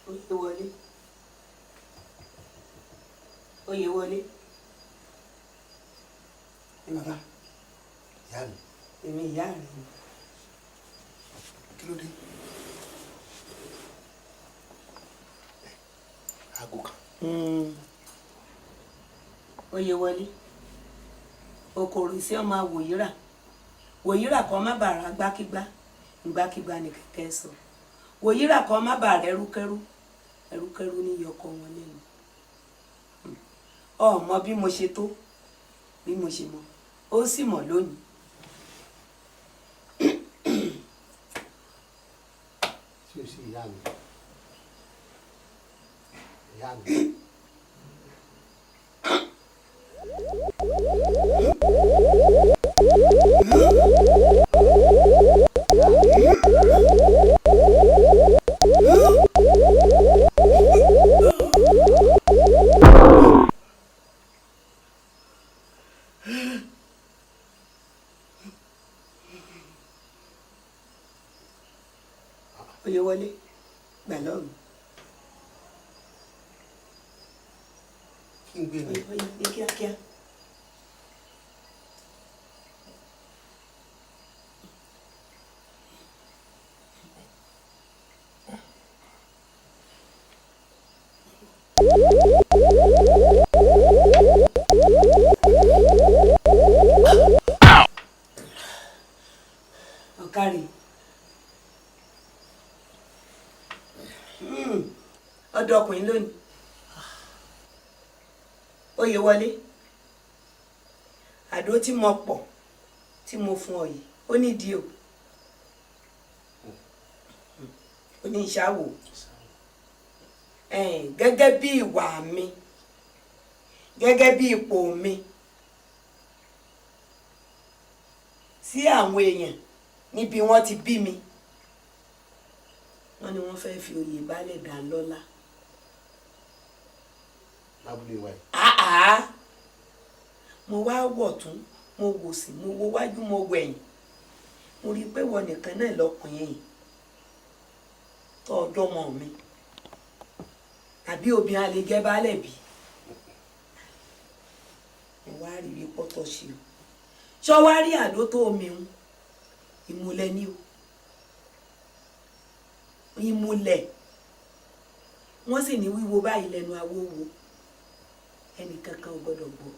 Oyewole. Oyewole. Bàbá, ìyá mi. Èmi ìyá rẹ̀ ni. Kí ló dé? Aago kan. Oyewole. Okòrò sí ọmọ wòyíra. Wòyíra kan má bàa ra gbákígbá. Gbákígbá ni kẹ̀kẹ́ sọ. Wòyíra kan má bàa rẹ̀ ẹrúkẹ́rú. Ẹrúkẹ́rú ní yọkọ wọn lẹ́nu. Ọmọ bí mo ṣe tó. Bí mo ṣe mọ̀. Ó sì mọ̀ lónìí. Ṣé o sí ìyá mi? Ìyá mi. Oyewole, gbà lọ́rùn. Kí n gbé mi? Oye, ní kíákíá. Ọ̀kàrí. Ọ̀dọ̀ ọkùnrin lónìí. Oyewole. Àdó tí mo pọ̀ tí mo fún ọ yìí ó nídìí o. Ó ní ìṣàwò. Gẹ́gẹ́ bí ìwà mi, gẹ́gẹ́ bí ipò mi sí àwọn èèyàn níbi wọ́n ti bí mi. Wọ́n ní wọ́n fẹ́ fi oyè baálẹ̀ dá lọ́lá. Lábúlé wa yìí. Mo wá wọ̀ tún, mo wò sí, mo wo wájú, mo wẹ̀yìn. Mo rí i pé wọ́n nìkan náà lọkùnrin yìí tó ọjọ́ mọ́ mi. Àbí obìnrin a lè jẹ́ baálẹ̀ bí? Mo wá rí i pọ́tọ́ sí o. Ṣọ́ wá rí àdó tó omi ń ìmúlẹ̀ ní o. Ìmúlẹ̀. Wọ́n sì ní wíwo báyìí lẹ́nu awo wo. Ẹnì kankan ò gbọ́dọ̀ gbọ́.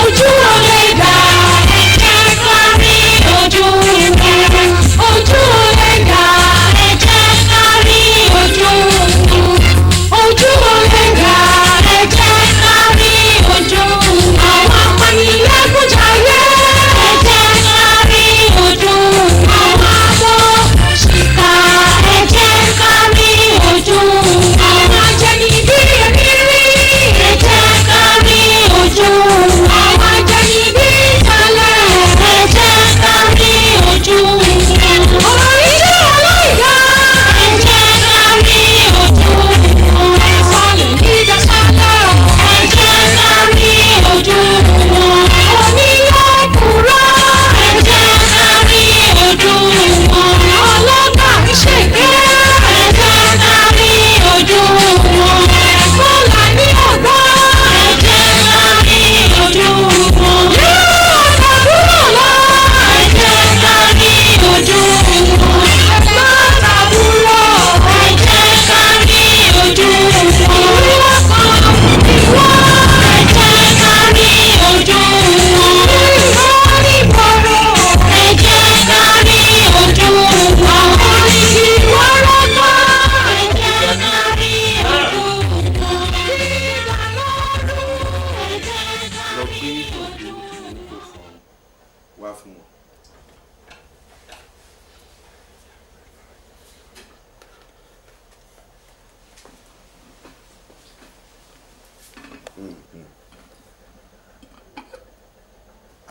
Ojú olè dá ẹ̀jẹ̀ parí ojú olè dá.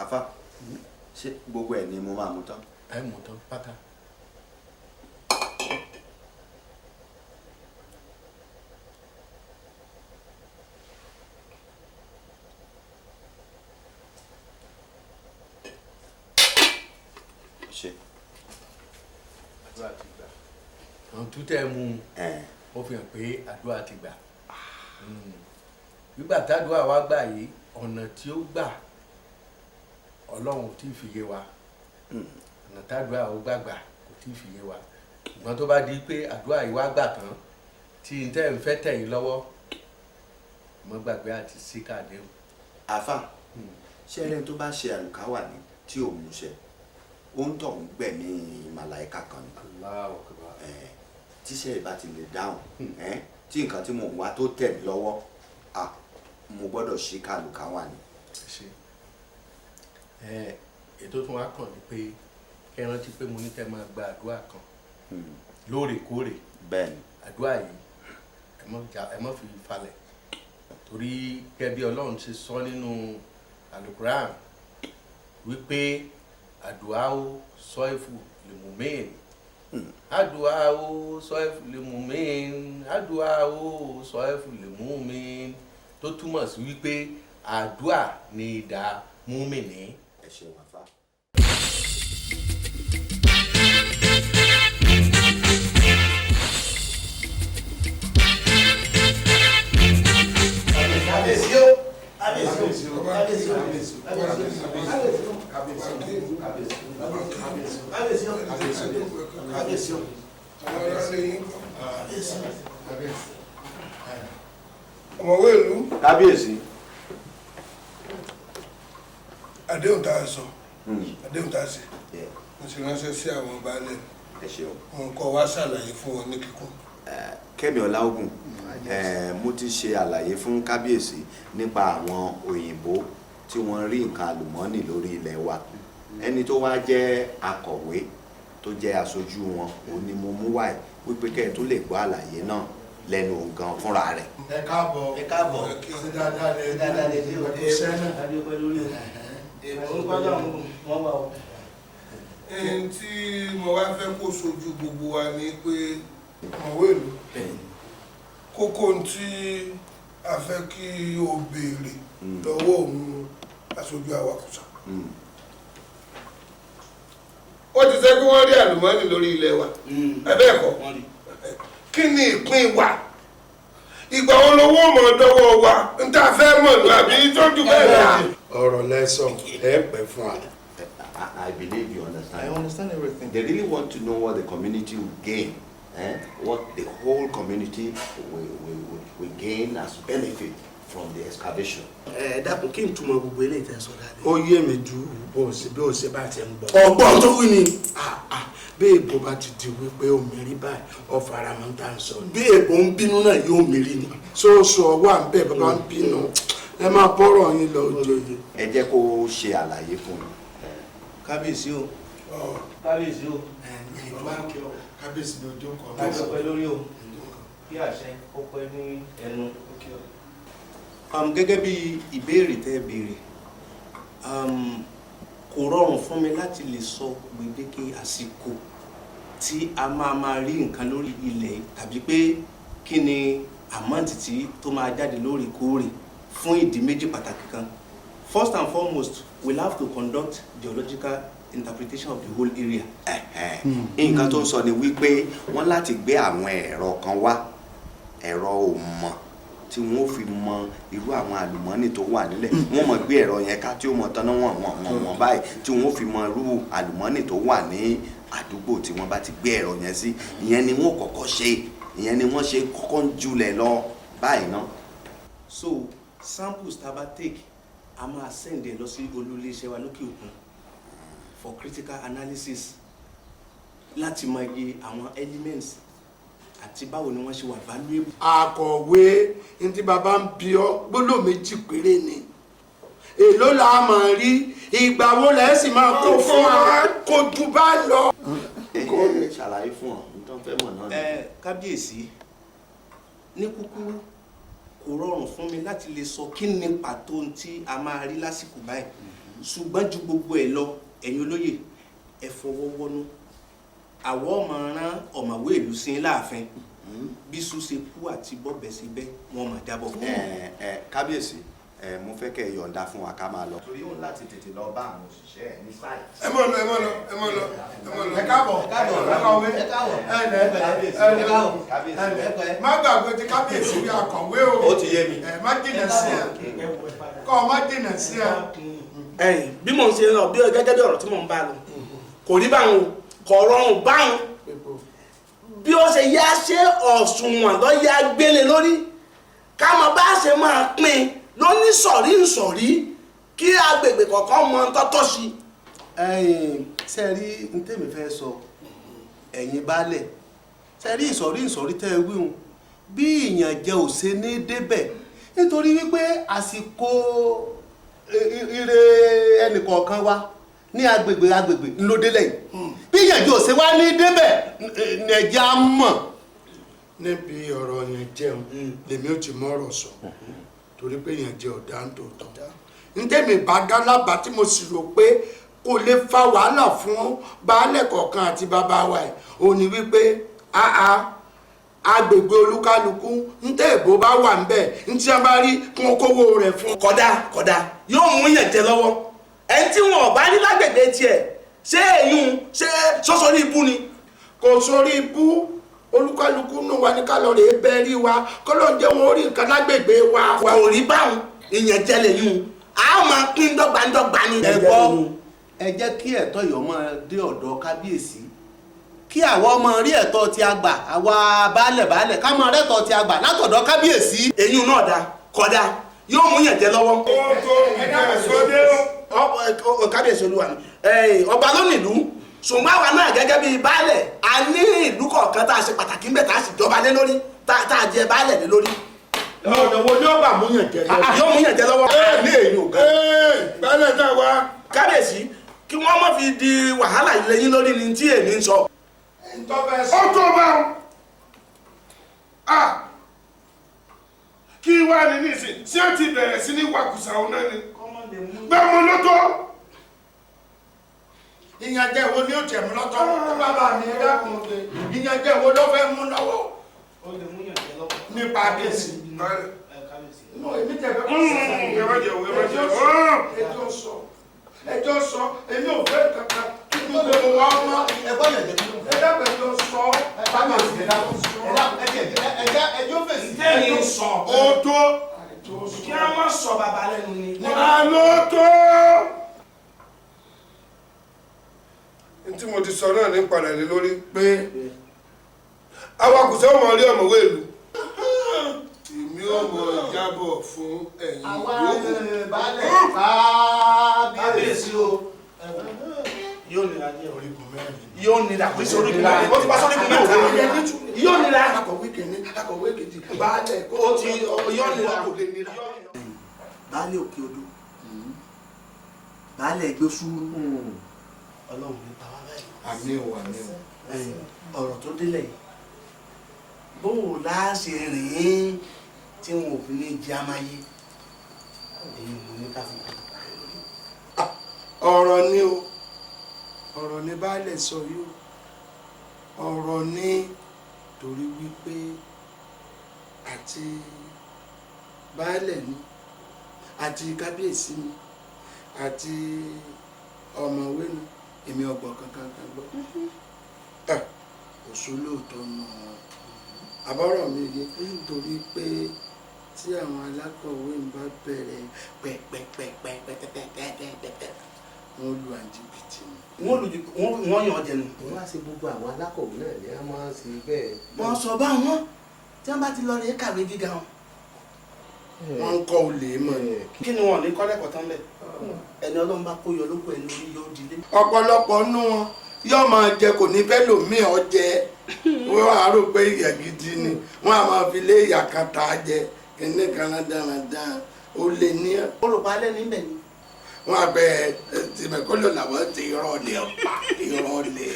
àfà ṣé gbogbo ẹ̀ ni mo máa mú tán. ẹ mú tán pátá. ṣe. àdúrà ti gbà. àwọn tó tẹ́ mú ó fi hàn pé àdúrà ti gbà. nígbà tádùá wa gbà yìí ọ̀nà tí ó gbà ọlọ́run ò tí ì fi yé wa ọ̀nà tádùá ó gbàgbà kò tí ì fi yé wa ṣùgbọ́n tó bá di pé àdúrà yìí wá gbà tán tí n tẹ́ ń fẹ́ tẹ̀yìn lọ́wọ́ mo gbàgbé àti síkàdé o. àfà ṣé ẹni tó bá ṣe àlùkáwà ní tí ò mú ṣe ó ń tọ̀ ń gbẹ̀mí màláìka kan ni. Allahu Akbar. tíṣẹ́ ìbá ti lè dáhùn tí nǹkan tí mò ń wá tó tẹ̀ mí lọ́wọ́ mo gbọ́dọ̀ ṣí kàlùkáwà ni. ètò tó wá kàn ní pé kẹ́ rántí pé mo ní kẹ́ máa gba àdúrà kan lóòrèkóòrè. bẹ́ẹ̀ni. àdúrà yìí ẹ má fi falẹ̀ torí gẹ́gẹ́ bí Ọlọ́run ṣe sọ nínú Al-Qur'an wípé àdúà ó sọ́ẹ̀fù lil-mu'min àdúà ó sọ́ẹ̀fù lil-mu'min àdúà ó sọ́ẹ̀fù lil-mu'min tó túmọ̀ sí wípé àdúà ni ìdá múmìnì. ẹ ṣeun àfà. Kábíyèsí o. Kábíyèsí o. Kábíyèsí o. Kábíyèsí o. ọmọwé ìlú. kábíyèsí. àdéhùn tá a sọ àdéhùn tá a ṣe mo ti ránṣẹ́ sí àwọn baálẹ̀ ẹ ṣeun. mo ń kọ́ wá ṣàlàyé fún wọn ní kíkún. Kẹ́mi Ọláògùn mo ti ṣe àlàyé fún kábíyèsí nípa àwọn òyìnbó tí wọ́n rí nǹkan àlùmọ́ọ́nì lórí ilẹ̀ wa ẹni tó wá jẹ́ akọ̀wé tó jẹ́ aṣojú wọn òun ni mo mú wáyé wípé kẹ́ ẹ tó lè gbọ́ àlàyé náà lẹ́nu òǹgan fúnra rẹ̀. Ẹ káàbọ̀. Ẹ káàbọ̀. ṣe dáadáa lè Dáadáa lè dé o. iṣẹ́ náà. Adéọpẹ́ lórí o. Èèmọ̀ ń gbọ́dọ̀ wọn wà o. ẹni tí mo wá fẹ́ kó sojú gbogbo wa ni pé ọmọwé ìlú kókó tí a fẹ́ kí o béèrè lọ́wọ́ òun aṣojú awakùsà. ó ti sẹ́ kí wọ́n rí àlùmọ́ọ́nì lórí ilẹ̀ wa ẹ̀bẹ́ ẹ̀kọ́ kí ni ìpín wa ìgbà wo lówó mọ̀ dọ́wọ́ wa ń tá a fẹ́ mọ̀ ní àbí tọ́jú bẹ́ẹ̀ lọ. ọ̀rọ̀ lẹ́sàn ẹ pẹ́ fún wa. I believe you understand. I understand everything. They really want to know what the community will gain, what the whole community will gain as benefit from the excavation. Dákun kí n túmọ̀ gbogbo eléyìí tẹ́ sọ dáadé. ó yé mi ju bí ó ṣe bá ti ń gbọ́. Ọgbọ́n tó wí ni. bí èbó bá ti di wípé ó mìírí báyìí ó fara mọ́ tá à ń sọ. Bí èbó ń bínú náà yóò mérí ni. sóòsù ọwọ́ à ń bẹ̀ bàbá ń bínú ẹ máa bọ́rọ̀ yín lọ òjòyè. Ẹ jẹ́ kó ṣe àlàyé fún mi. Kábíyèsí o. Kábíyèsí o. kábíyèsí ni ojú kan. Adéọpẹ́ lórí o. Kí àṣẹ kó pẹ́ ní ẹnu. Gẹ́gẹ́ bí ìbéèrè tẹ́ béèrè, kò rọrùn fún mi láti lè sọ gbèdéke àsìkò tí a máa rí nǹkan lórí ilẹ̀ tàbí pé kí ni àmọ́ǹtì tí tó máa jáde lóòrèkóòrè fún ìdí méjì pàtàkì kan. First and foremost, we'll have to conduct geological interpretation of the whole area. Nǹkan tó ń sọ ni wípé wọ́n láti gbé àwọn ẹ̀rọ kan wá ẹ̀rọ òmọ̀ tí wọ́n fi mọ irú àwọn àlùmọ́ọ́nì tó wà nílẹ̀ wọ́n mọ̀ gbé ẹ̀rọ yẹn ká tí ó mọ̀ tọ́nà wọ̀n báyìí tí wọ́n fi mọ irú àlùmọ́ọ́nì tó wà ní àdúgbò tí wọ́n bá ti gbé ẹ̀rọ yẹn sí ìyẹn ni wọ́n kọ́kọ́ ṣe ìyẹn ni wọ́n ṣe kọ́kọ́ ń julẹ̀ lọ báyìí náà. So samples tá a bá take a máa send ẹ lọ sí olú-iléeṣẹ́ wa lókè òkun for critical analysis láti mọ iye àwọn elements àti báwo ni wọ́n ṣe wà valuable. akọ̀wé ntí bàbá ń bí ọ gbọ́dọ̀ méjì péré ni èló là á máa rí ìgbà wo lẹ̀ sì máa kó fún wa kó ju bá lọ. Ṣàlàyé fún ọ nítorí fẹ́ mọ̀ náà. Kábíyèsí ní kúkúrú kò rọrùn fún mi láti lè sọ kí ni pàtó tí a máa rí lásìkò báyìí ṣùgbọ́n ju gbogbo ẹ̀ lọ ẹ̀yin olóyè ẹ fọwọ́ wọnú àwọ̀ ọmọ rán ọ̀mọ̀wé ìlú sí láàfin bí sùn ṣe kú àti bọ́bẹ̀ sí bẹ́ẹ̀ wọ́n máa jábọ̀ fún kábíyèsí mo fẹ́ kẹ́ ẹ yọ̀ǹda fún wa ká máa lọ. torí òun láti tètè lọ bá àwọn òṣìṣẹ́ ẹ̀ ní sáì. ẹ mọ̀ lọ. ẹ káàbọ̀ má gbàgbé ti kábíyèsí bí akọ̀wé o. ó ti yé mi. má dènà sí ẹ kọ́ ọ má dènà sí ẹ. bí mò ń ṣe lọ bí gẹ́gẹ́ bí ọ̀rọ̀ tí mò ń bá lọ kò rí báwọn kò rọrùn báwọn bí ó ṣe yá ṣe ọ̀sùnwọ̀n lọ yá gbélé lórí ká mọ bá ṣe máa pín ló ní sọ̀rí kí agbègbè kọ̀ọ̀kan mọ tọ́tọ́ sí. ṣe rí n tèmi fẹ́ sọ ẹ̀yin baálẹ̀ ṣe rí ìsọ̀rí tẹ́ ẹ wíhun bí ìyànjẹ ò ṣe ní débẹ̀ nítorí wípé àsìkò ire ẹnìkọ̀ọ̀kan wa ní agbègbè ńlọdẹ́lẹ̀ yìí bí ìyànjẹ ò ṣe wá ní débẹ̀ ẹ̀jẹ̀ á mọ̀. níbi ọ̀rọ̀ yẹn jẹun lèmi ò ti mọ̀rọ̀ sọ torí pé yẹn jẹ ọ̀dà ń tòótọ́ ntẹ́mi bá dá lábàá tí mo sì rò pé kò lè fa wàhálà fún baálẹ̀ kọ̀ọ̀kan àti bàbá wa ẹ̀ ò ní wípé agbègbè olúkálukú ntẹ́ ìbò bá wà ń bẹ̀ ntí a bá rí kí wọ́n kówó rẹ̀ fún. kódà yóò mú yàn jẹ lọ́wọ́ ẹni tí wọn ò bá rí lágbègbè tiẹ̀ ṣé èyún ṣé sọ́sọ́rí ibú ni. kò sórí ibú olúkálukú nù wá ní kálọ̀rì bẹ́ẹ̀rí wa kọ́lọ́ jẹ́ wọn orí nǹkan lágbègbè wa. kò rí báwọn ìyẹn jẹ lẹ́yìn a máa pín dọ́gbandọ́gba ni. ẹ gbọ́ ẹ jẹ́ kí ẹ̀tọ́ yìí ọmọ dé ọ̀dọ̀ kábíyèsí kí àwọn ọmọ rí ẹ̀tọ́ tí a gbà àwa baálẹ̀ ká máa rẹ́tọ̀ tí a gbà látọ̀dọ̀ kábíyèsí. èyí náà dá kódà yóò mú yàn jẹ lọ́wọ́. kábíyèsí olúwa ni ọba ló nílùú ṣùgbọ́n àwa náà gẹ́gẹ́ bíi baálẹ̀ a ní ìlú kọ̀ọ̀kan tá a ṣe pàtàkì ń bẹ̀ tá a sì jọba lé lórí tá a jẹ baálẹ̀ lé lórí. ọ̀dọ̀ wo ni ó bà mú yàn jẹ lọ́wọ́. yóò mú yàn jẹ lọ́wọ́. ní èyí ò gan. baálẹ̀ náà wá. kábíyèsí kí wọ́n má fi di wàhálà lẹ́yìn lórí ni tí èmi ń sọ. ó tó bá wọn. kí wàá ní nísìn tí ó ti bẹ̀rẹ̀ sí ní wàkùsà òun náà ni. gbẹ́mọ lọ́tọ́. ìyànjẹ wo ni ó tẹ̀ mú lọ́tọ́. bàbá mi ẹ dákun ọ̀gbẹ́ ìyànjẹ wo ló fẹ́ mú lọ́wọ́. nípa àbẹ̀sí. èmi tẹ̀ fẹ́ kọ́ sí ẹjọ́ sọ èmi ò fẹ́ kankan kí gbogbo wa ọmọ ẹgbẹ́ yẹn ẹjọ́ ẹjọ́ sọ ẹjọ́ fèsì ẹjọ́ sọ ó tó kí a má sọ bàbá lẹ́nu ni. àlọ́ tó. tí mo ti sọ náà ní padà lé lórí pé awakùsọ ọmọ rí ọmọwé ìlú èmi ò mọ ìjábọ̀ fún ẹ̀yin baálẹ̀ kábíyèsí o. yóò nira ní orígun mẹ́rin. yóò nira kò sí orígun mẹ́rin ó ti wá sórí ìgun mẹ́rin yóò nira. akọ̀wé kìíní akọ̀wé kejì baálẹ̀ kó ó ti yóò nira. baálẹ̀ òkè odò baálẹ̀ ẹgbẹ́ sùúrù ọlọ́run ní bàbá báyìí. àmì ò àmì ò. ọ̀rọ̀ tó délẹ̀ yìí bó o láṣẹ rìn tí wọn ò fi ní jẹ amáyé èyí mo ní ká fi kú. ọ̀rọ̀ ni o ọ̀rọ̀ ni baálẹ̀ sọ yìí o ọ̀rọ̀ ni torí wípé àti baálẹ̀ ni àti kábíyèsí ni àti ọ̀mọ̀wé ni èmi ọgbọ̀n kankan kan gbọ́ òṣòlóòtọ́ náà àbọ̀rọ̀ mi yé nítorí pé tí àwọn alákọ̀wé ń bá bẹ̀rẹ̀ pẹ́pẹ́pẹ́pẹ́pẹ́pẹ́pẹ́pẹ́ wọ́n lu àjìbìtì ni. wọ́n yàn jẹ nù. wọ́n á ṣe gbogbo àwọn alákọ̀wé náà ní a máa ń ṣe bẹ́ẹ̀. wọ́n sọ báwọn tí wọ́n bá ti lọ rèé kàwé gíga wọn. wọ́n ń kọ́ olè mọ̀ ni. kí ni wọn ní kọ́lẹ́kọ̀ọ́ tán bẹ̀ ẹni ọlọ́run bá kó yọ lóko ẹni orí yóò dilé. ọ̀pọ̀lọpọ̀ nú wọn yóò máa jẹ kò ní fẹ́ lòmíì ọjẹ wọ́n á rò pé ìyà gidi ni wọ́n á máa fi lé ìyà kan tá a jẹ kíní kan dáradára ó lè ní. olùkọ́ alẹ́ níbẹ̀ ni. wọ́n á bẹ tìmẹ̀kọ́lò làwọn ti rọlẹ̀ ọ̀pá ìrọlẹ̀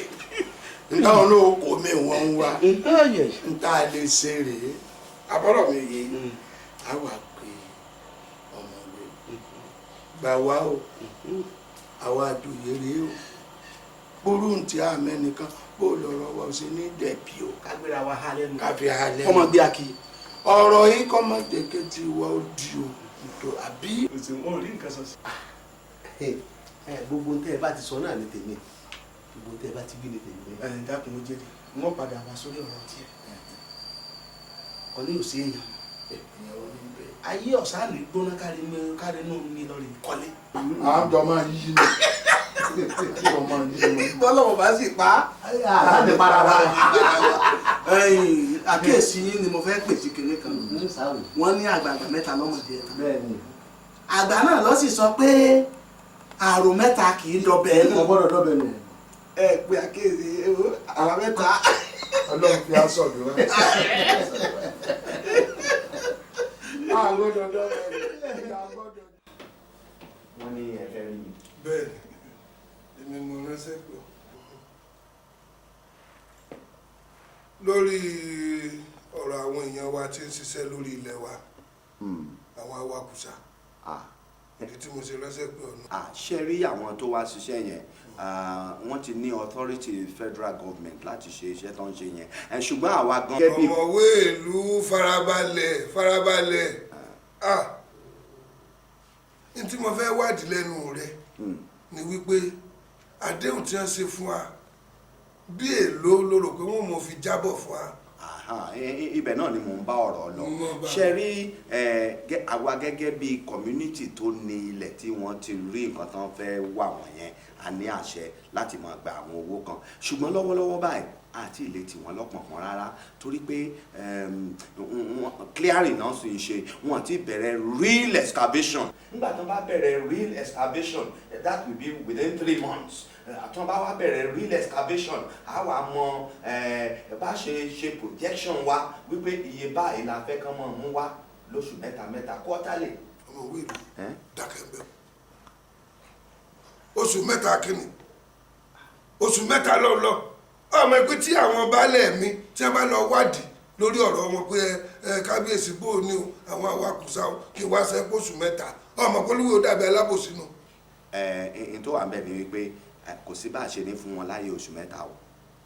nítawọn náà kò mí wọ́n ń wá níta lè ṣe rèé abọ́rọ̀ mi yé á wà pé ọmọwé gbà wá o àwa àjòyè rèé o gbórùn tí a mẹ́nìkan bó lọ́rọ̀ wa ṣe ní dẹ̀bi o kágbéra wa ha lẹ́nu káfí halẹ̀ ọmọ gbé akí ọ̀rọ̀ yìí kọ́ mọ́ jẹ́kẹ́ tí wa ó di o tó àbí. kò sí wọn ò rí nǹkan sọ sí. gbogbo tẹ́ ẹ bá ti sọ náà ní tèmi gbogbo tẹ́ ẹ bá ti gbé ní tèmi. dákun ó jẹ́rìí wọ́n padà wá sórí ọ̀rọ̀ tiẹ̀ kọ́ ní òsì èèyàn ayé ọ̀sán lè gbóná kárí nù ní lọ́rọ̀ ìkọ́lé. àjọ máa yí ni bọ́lọ́wọ́ bá sì pa á lè para wa. àkíyèsí yín ni mo fẹ́ pèsè kìnìún kan wọ́n ní àgbààgbà mẹ́ta lọ́mọdé ẹ̀ta àgbà náà ló sì sọ pé àrò mẹ́ta kì í dọbẹ̀ ẹnu. mo gbọ́dọ̀ dọ́bẹ̀ nù. ẹ pé àkíyèsí àwa mẹ́ta. ọlọ́run fi aṣọ ọ̀dọ́ rẹ̀. àgbọ̀dọ̀ dọ́bẹ̀ nù. wọ́n ní ẹ̀fẹ́ rí mi. bẹ́ẹ̀ ni èmi mo ránṣẹ́ pé lórí ọ̀rọ̀ àwọn èèyàn wa tí ń ṣiṣẹ́ lórí ilẹ̀ wa àwọn awakùsà ìdí tí mo ṣe ránṣẹ́ pé ọ̀nà. ṣe rí àwọn tó wá ṣiṣẹ́ yẹn wọ́n ti ní authority federal government láti ṣe iṣẹ́ tó ń ṣe yẹn ṣùgbọ́n àwa gan. ọ̀mọ̀wé ìlú farabalẹ̀ ní tí mo fẹ́ wádìí lẹ́nu rẹ̀ ni wípé àdéhùn tí wọ́n ṣe fún wa bí èlò ló rò pé wọ́n mọ̀ fi jábọ̀ fún wa. ibẹ̀ náà ni mò ń bá ọ̀rọ̀ lọ ṣe rí àwa gẹ́gẹ́ bí community tó ní ilẹ̀ tí wọ́n ti rí nǹkan tán fẹ́ wà wọ̀nyẹn a ní àṣẹ láti máa gba àwọn owó kan ṣùgbọ́n lọ́wọ́lọ́wọ́ báyìí àti ilé tí wọ́n lọ́pọ̀pọ̀ rárá torí pé clearing náà sì ń ṣe wọ́n ti bẹ̀rẹ̀ real excavation. nígbà tó bá bẹ̀rẹ̀ real excavation that will be within 3 months tó bá wá bẹ̀rẹ̀ real excavation á wà mọ bá ṣe projection wa wípé iye báyìí la fẹ́ kán mọ̀ mú wá lóṣù mẹ́ta quarterly. ọmọ òwe ìlú dákẹ́ bẹ́ẹ̀ oṣù mẹ́ta kínní oṣù mẹ́ta lọ́lọ́ ọmọ ẹgbẹ́ tí àwọn baálẹ̀ mi tí wọ́n bá lọ wádìí lórí ọ̀rọ̀ wọn pé kábíyèsí bò ní o àwọn awakùsà kí wá sẹ́ oṣù mẹ́ta ọmọ polówó dàbí alábòsí nù. n tó wà ń bẹ̀ ni wípé kò sí bá a ṣe ní fún wọn láyé oṣù mẹ́ta o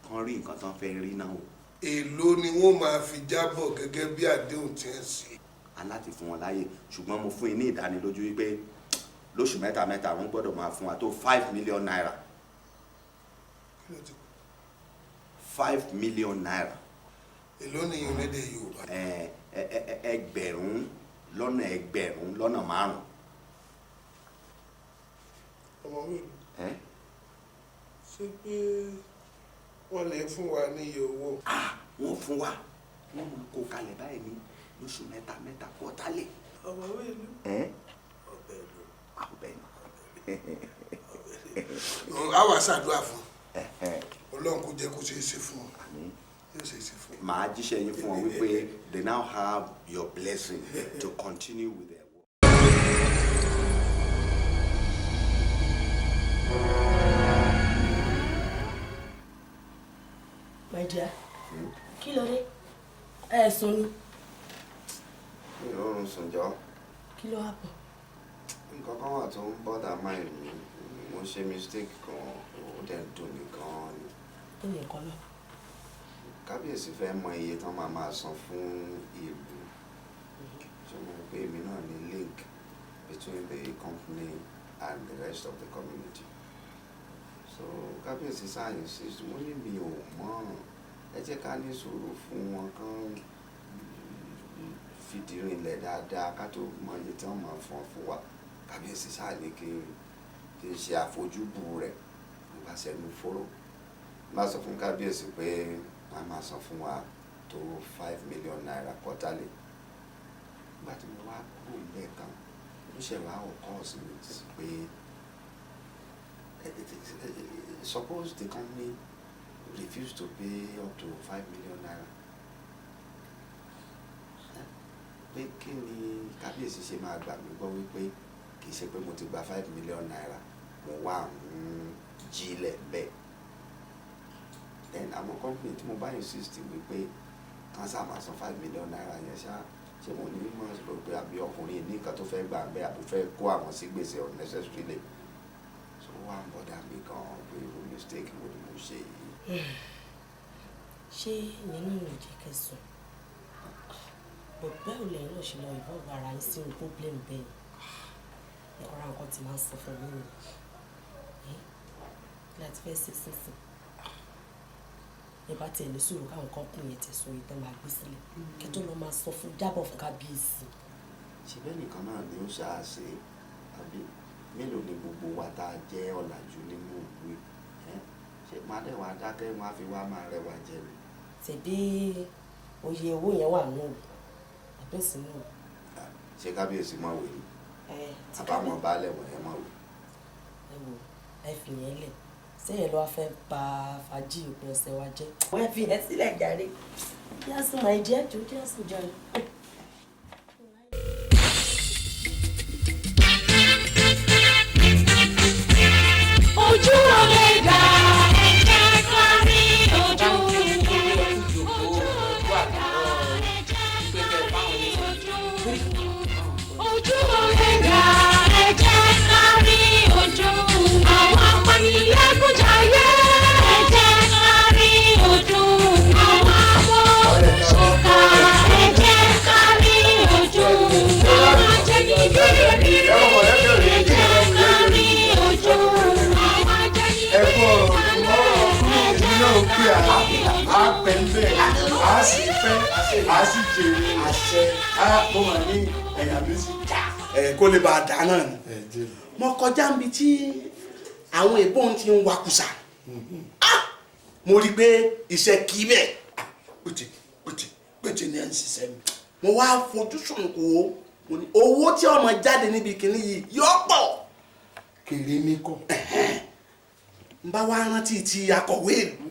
kán rí nǹkan tán fẹ́ rí náà o. èló ni wọ́n máa fi jábọ̀ gẹ́gẹ́ bí àdéhùn tí ń ṣe. aláti fún wọn láyé ṣùgbọ́n mo fún yín ní ìdánilójú wípé lóṣù mẹ́ta wọ́n gbọ́dọ̀ máa fún wa tó 5 million naira. 5 million naira. èló ni ìrìnlẹ́dẹ̀ Yorùbá. ẹgbẹ̀rún lọ́nà 5. ọmọ mi ṣé pé wọ́n lè fún wa ní iye owó. wọ́n fún wa wọ́n máa kó kalẹ̀ báyìí ní lóṣù mẹ́ta quarterly. ọmọ mi ìlú. ọbẹ̀ ìlú. ọbẹ̀ ìlú. a wá ṣàdúrà fún Ọlọ́run kó jẹ́ kó ṣe é ṣe fún ọ. màá jíṣẹ́ yín fún ọ wípé they now have your blessing to continue with their work. My dear, kí ló dé? Ẹ sùn ni. mi ò rọrùn sùn jọ. Kí ló happen? nǹkan kan wà tó ń bọ́dà mind mi mo ṣe mistake kan ó dẹ̀ dùn mí gan-an ni. Kí ni nǹkan náà? kábíyèsí fẹ́ mọ iye tán máa san fún ìlú ṣé mo pé èmi náà ní link between the company and the rest of the community so kábíyèsí sáyẹnsì mo ní mi ò mọ̀ ẹ jẹ́ ká ní sùúrù fún wọn kán fìdí rinlẹ̀ dáadáa ká tó mọ iye tí wọ́n máa fún wa kábíyèsí sáà ní kí n ṣe àfojúbù rẹ̀ nípa sẹ́nu fóró má sọ fún kábíyèsí pé wọ́n máa san fún wa tó 5 million naira quarterly nígbà tí mo wá kúrò lẹ́ẹ̀kan ló ṣe wá ọkọ̀ sí mi pé suppose the company refuse to pay up to 5 million naira pé kí ni kábíyèsí ṣe máa gbà mí gbọ́ wípé kì í ṣe pé mo ti gba 5 million naira mo wá ń jílẹ̀ bẹ́ẹ̀ then àwọn company tí mo bá insist wípé kan sáà máa san 5 million naira yẹn ṣá ṣé mo ní mọ̀ rò pé àbí ọkùnrin ní nǹkan tó fẹ́ gbà bẹ́ẹ̀ àbí fẹ́ kó àwọn sí gbèsè unnecessarily so wà ń bọ́dà mi gan pé irú mistake wo ni mo ṣe yìí. ṣé ìyẹn náà ló jẹ́ kẹsàn-án bọ̀ bẹ́ẹ̀ ò lẹ́yìn náà ṣe lọ ìbọ̀wọ̀ ara yín sínú problem bẹ́ẹ̀ ni ọ̀rọ̀ nǹkan ti máa ń sọ fún mi nìyẹn láti fẹ́ ṣe sísìn ẹ bá tiẹ̀ ní sùúrù káwọn kọ́kùnrin yẹn ti sọ yìí tán máa gbé sílẹ̀ kí tó lọ máa sọ fún jábọ̀ fún kábíyèsí. ṣùgbọ́n nìkan náà ni ó ṣàṣe àbí mélòó ni gbogbo wa tá a jẹ́ ọ̀làjú nínú ìwé ṣe máa dẹ̀ wá dákẹ́ wọn á fi wá máa rẹwà jẹ mi. tẹ̀bí oyè owó yẹn wà nù àbẹ́sí nù. ṣé kábíyèsí máa wò ni àbáwọn baálẹ̀ wọ̀nyẹn máa wò. ẹ wò ẹ fi yẹn lẹ̀ sẹ́yìn ló wá fẹ́ ba fàájì òpin ọ̀sẹ̀ wa jẹ́. wọ́n ẹ fi yẹn sílẹ̀ jàre yásùn máa jẹ́ jù yásùn jàre. Ojú olè dá ẹ̀jẹ̀ kárí ojú. Ojú olè dá ẹ̀jẹ̀ kárí ojú. Àwọn apanilẹ́kúnjayé ẹ̀jẹ̀ kárí ojú. Àwọn amọ̀ṣìkà ẹ̀jẹ̀ kárí ojú. Àwọn ajẹ́nigẹ́rẹ́ ẹ̀jẹ̀ kárí ojú. ẹ̀kọ́ èmi náà pé a pẹ́ ń bẹ̀ a sì fẹ́ a sì jèrè àṣẹ a mo wà ní ẹ̀yà méjì. kó lè bá a dá náà ni mo kọjá níbi tí àwọn èèbó ti ń wakùsà mo rí i pé iṣẹ́ kì í bẹ̀ pété ní ẹ̀ ń ṣiṣẹ́ mi mo wá fojú sùn kó owó tí ọmọ jáde níbi kìíní yìí yóò pọ̀ kèrè mi kọ. n bá wá rántí ti akọ̀wé ìlú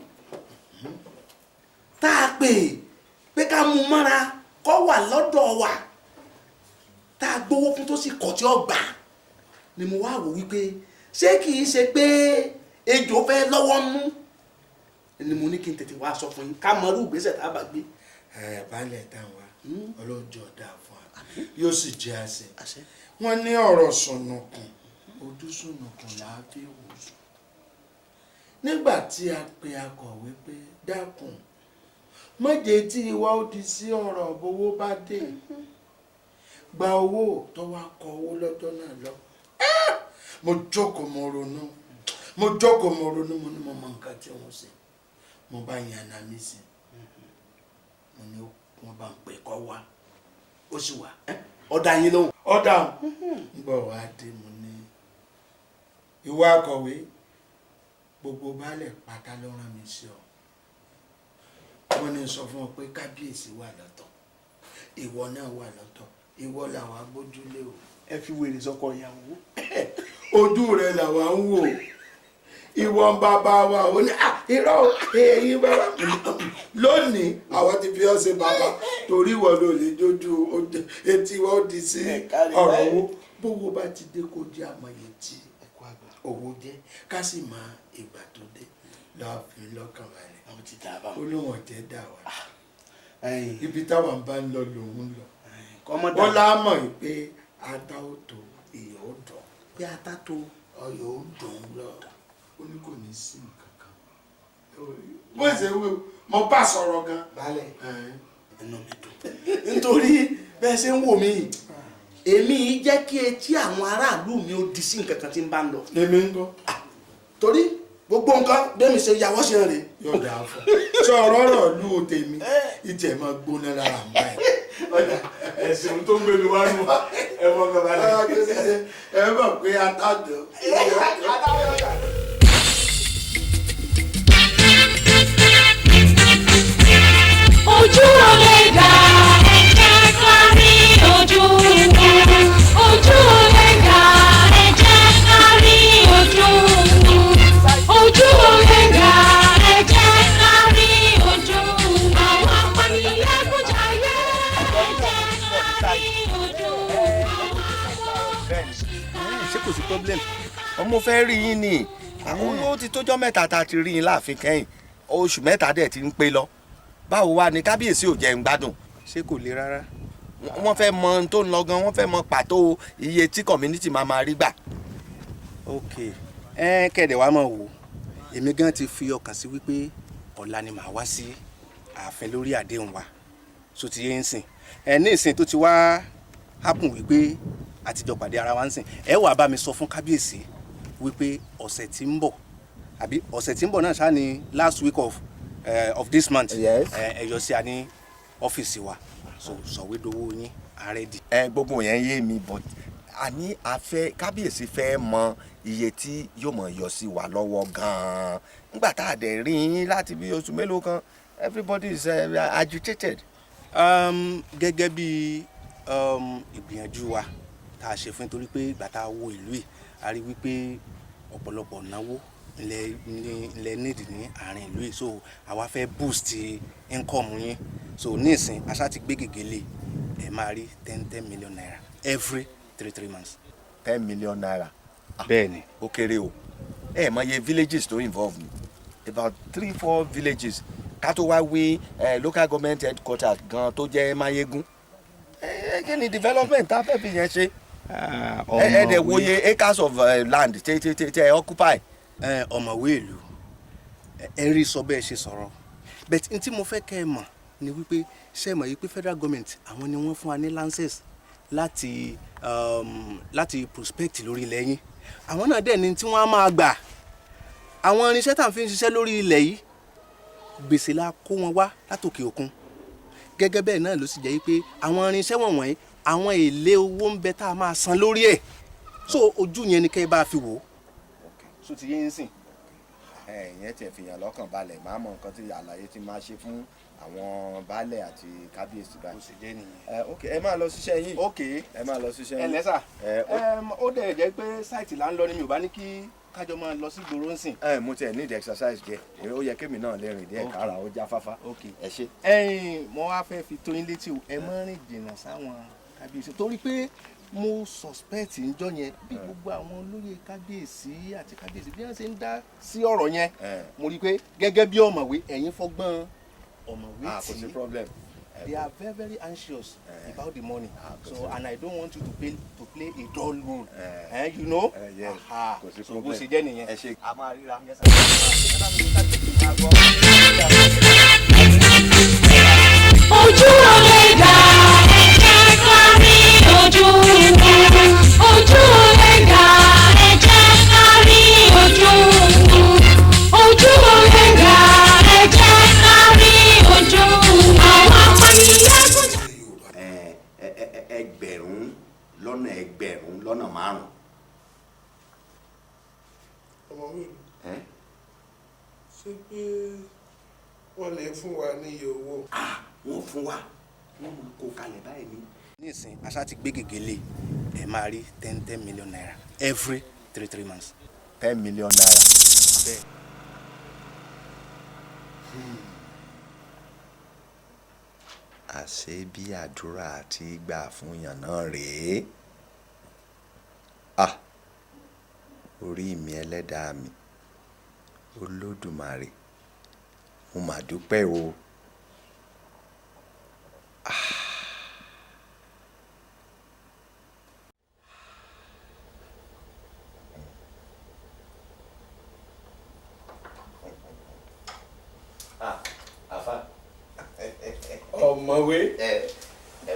tá a pè pé ká mú mọ́ra kó wà lọ́dọ̀ wa tá a gbowó fún tó sì kọ̀ tí ó gbà ni mo wá wò wípé ṣé kì í ṣe pé ejò fẹ́ lọ́wọ́ mú ni mo ní kí n tètè wá sọ fún yín ká mọ irú ìgbésẹ̀ tá a bá gbé. baálẹ̀ táwa ọlọ́jọ́ dáa fún wa yóò sì jẹ́ àṣẹ wọ́n ní ọ̀rọ̀ sùnùkùn ojú sùnùkùn là á fi wò sùn. nígbà tí a pe akọ̀wé pé dákun mọ̀jẹ̀ tí ìwà ó di sí ọ̀rọ̀ bówó bá dé gba owó tó wá kọ owó lọ́jọ́ náà lọ. mo jókòó mo ronú mo ní mo mọ nǹkan tí wọ́n ṣe mo bá yan àná mi sí mo ní wọ́n bá ń pè kọ́ wá ó sì wà ọ̀dà yín lóhùn. ọ̀dà ń bọ̀ wá dé mo ní ìwà akọ̀wé gbogbo baálẹ̀ pátá ló rán mi sí ọ wọ́n ní sọ fún ọ pé kábíyèsí wà lọ́tọ̀ ìwọ náà wà lọ́tọ̀ ìwọ làwọn agbójúlé o. ẹ fi wèrè sọkọ ìyàwó. ojú rẹ làwọn ń wò ìwọ ń bàbá wa ò ní irọ́ èyí bàbá lónìí àwọn ti fi ọ́ ṣe bàbá torí ìwọ ló lè jójú etí wọ́n di sí ọ̀rọ̀ owó bówó bá ti dé kó jẹ́ àmọ̀yẹ tí owó jẹ́ ká sì mọ ìgbà tó dé lọ́ọ́ fi lọ́kàn balẹ̀ olóhùn ọ̀jẹ̀ dà wá ibi táwọn bá ń lọ lòun lọ wọ́n láàmọ̀ pé ata ó tó ìyọ̀ ó dùn pé ata tó ọyọ̀ ó dùn lọ ó ní kò ní sí nǹkan kan bó ṣe wí mo bá sọ̀rọ̀ gan. balẹ̀ ẹnu mi dùn nítorí bẹ́ẹ̀ ṣe ń wò mí èmi jẹ́ kí etí àwọn aráàlú mi ó di sí nǹkan kan tí ń bá ń lọ. èmi ń gbọ́. torí gbogbo nǹkan bẹ́ẹ̀mi ṣe yàwọ́ ṣe rè. yóò dáa fún sọ ọ̀rọ̀ lù ú tèmi ìjẹ́ máa gbóná lára ń báyìí. ẹ̀sìn tó ń gbé mi wá nù ẹ mọ kàn balẹ̀. ẹ mọ̀ pé atádùn. Ojú olè dá ẹ̀jẹ̀ kárí ojú. Ojú olè dá ẹ̀jẹ̀ kárí ojú. Ojú olè dá ẹ̀jẹ̀ kárí ojú. Àwọn apanilẹ́kúnjayé ẹ̀jẹ̀ kárí ojú. ṣé kò sí problem ọmọ fẹ́ rí yín ni ó ti tójọ́ mẹ́ta tá a ti rí yín láàfin kẹ́yìn oṣù mẹ́ta dẹ̀ ti ń pé lọ báwo wá ni kábíyèsí ò jẹ́ ń gbádùn. ṣé kò le rárá wọ́n fẹ́ mọ ohun tó ń lọ gan, wọ́n fẹ́ mọ pàtó iye tí community máa rí gbà. ok kẹ̀dẹ̀ wá mọ̀ wò èmi gan ti fi ọkàn sí wípé ọ̀la ni màá wá sí ààfin lórí àdéhùn wa so ti yé ń sìn ní ìsìn tó ti wá happen wípé àtijọ́ pàdé ara wa ń sìn ẹ wá bá mi sọ fún kábíyèsí wípé ọ̀sẹ̀ tí ń bọ̀ àbí ọ̀sẹ̀ tí ń bọ̀ náà ṣáà ni last week of this month ẹ yọ sí a ní ọ́fíìsì wa so sọ̀wédowó yín àrẹ́dì. Gbogbo yẹn yé mi but àní àfẹ́ kábíyèsí fẹ́ mọ iye tí yóò mọ̀ yọ sí wa lọ́wọ́ gan-an nígbà tá a dẹ̀ rí yín láti bí oṣù mélòó kan everybody is agitated. Gẹ́gẹ́ bí ìgbìyànjú wa tá a ṣe fún nítorí pé ìgbà tá a wo ìlú yìí a rí wípé ọ̀pọ̀lọpọ̀ náwó ilẹ̀ nídìí ní àárín ìlú yìí so àwa fẹ́ boost income yín so nísìn aṣá ti gbé gègéle ẹ máa rí 10 million naira every 3 months. 10 million naira. Bẹ́ẹ̀ni. Ó kéré o mọ iye villages tó involve me about 3-4 villages ká tó wá wí local government headquarters gan tó jẹ́ Máyégún kí ni development tá a fẹ́ fi yẹn ṣe dẹ̀ wòye acres of land tẹ occupy. Ọ̀mọ̀wé ìlú ẹ rí sọ bẹ́ẹ̀ ṣe sọ̀rọ̀ but n tí mo fẹ́ kẹ́ ẹ mọ̀ ni wípé ṣe mọ̀ yìí pé federal government àwọn ni wọ́n fún wa ní lances láti prospect lórí ilẹ̀ yín àwọn náà dẹ̀ ni tí wọ́n á máa gbà àwọn irinṣẹ́ tá à ń fi ṣiṣẹ́ lórí ilẹ̀ yìí gbèsè la kó wọn wá látòkè òkun gẹ́gẹ́ bẹ́ẹ̀ náà ló sì jẹ́ pé àwọn irinṣẹ́ wọ̀nyí àwọn èlé owó ń bẹ tá a máa san lórí ẹ̀ so ojú yẹn ni kẹ́ ẹ bá fi wò ó so ti yé ń sìn. ìyẹn tiẹ̀ fi hàn lọ́kàn balẹ̀ máa mọ nǹkan tí àlàyé ti máa ṣe fún àwọn baálẹ̀ àti kábíyèsí báyìí. kò sì jẹ́ nìyẹn. ok ẹ máa lọ ṣiṣẹ́ yín. ok ẹ máa lọ ṣiṣẹ́ yín. ẹ lẹ́sà ó dẹ̀ jẹ́ pé sáìtì là ń lọ ni mi ò bá ní kí kájọ máa lọ sí gbòòrò ń sìn. mo tiẹ̀ need exercise díẹ̀ ó yẹ kémi náà lè rìn díẹ̀ kára ó já fáfá. ok ẹ ṣe. mo wá fẹ́ fi tó yín létí o ẹ má rìn jìnnà sáwọn kábíyèsí torí pé mo suspect njọ́ yẹn bí gbogbo àwọn olóyè kábíyèsí àti kábíyèsí bí wọ́n ṣe ń dá sí ọ̀rọ̀ yẹn mo rí i pé gẹ́gẹ́ bí ọ̀mọ̀wé ẹ̀yin fọ́gbọ́n ọ̀mọ̀wé tí kò sí problem. They are very, very anxious about the money. So, and I don't want you to play a dull role. You know? Yes. So, bó ṣe jẹ́ nìyẹn. Ojú olè dà ẹ̀jẹ̀ kárí ojú ojú olè dà ẹ̀jẹ̀ kárí ojú ojú olè dà ẹ̀jẹ̀ kárí ojú àwọn apanilẹ́kùn. Ẹgbẹ̀rún lọ́nà márùn-ún. Ọmọwé ṣé pé wọ́n lè fún wa ní iye owó. Wọ́n fún wa wọ́n mú kó kalẹ̀ báyìí ni. Nísìn aṣá ti gbé gègéle ẹ máa rí 10 million naira every 3 months. 10 million naira. Bẹ́ẹ̀. Àṣé bí àdúrà àti gbà fún yàn náà rèé. Orí mi ẹlẹ́dàá mi Olódùmarè mo mà dúpẹ́ o.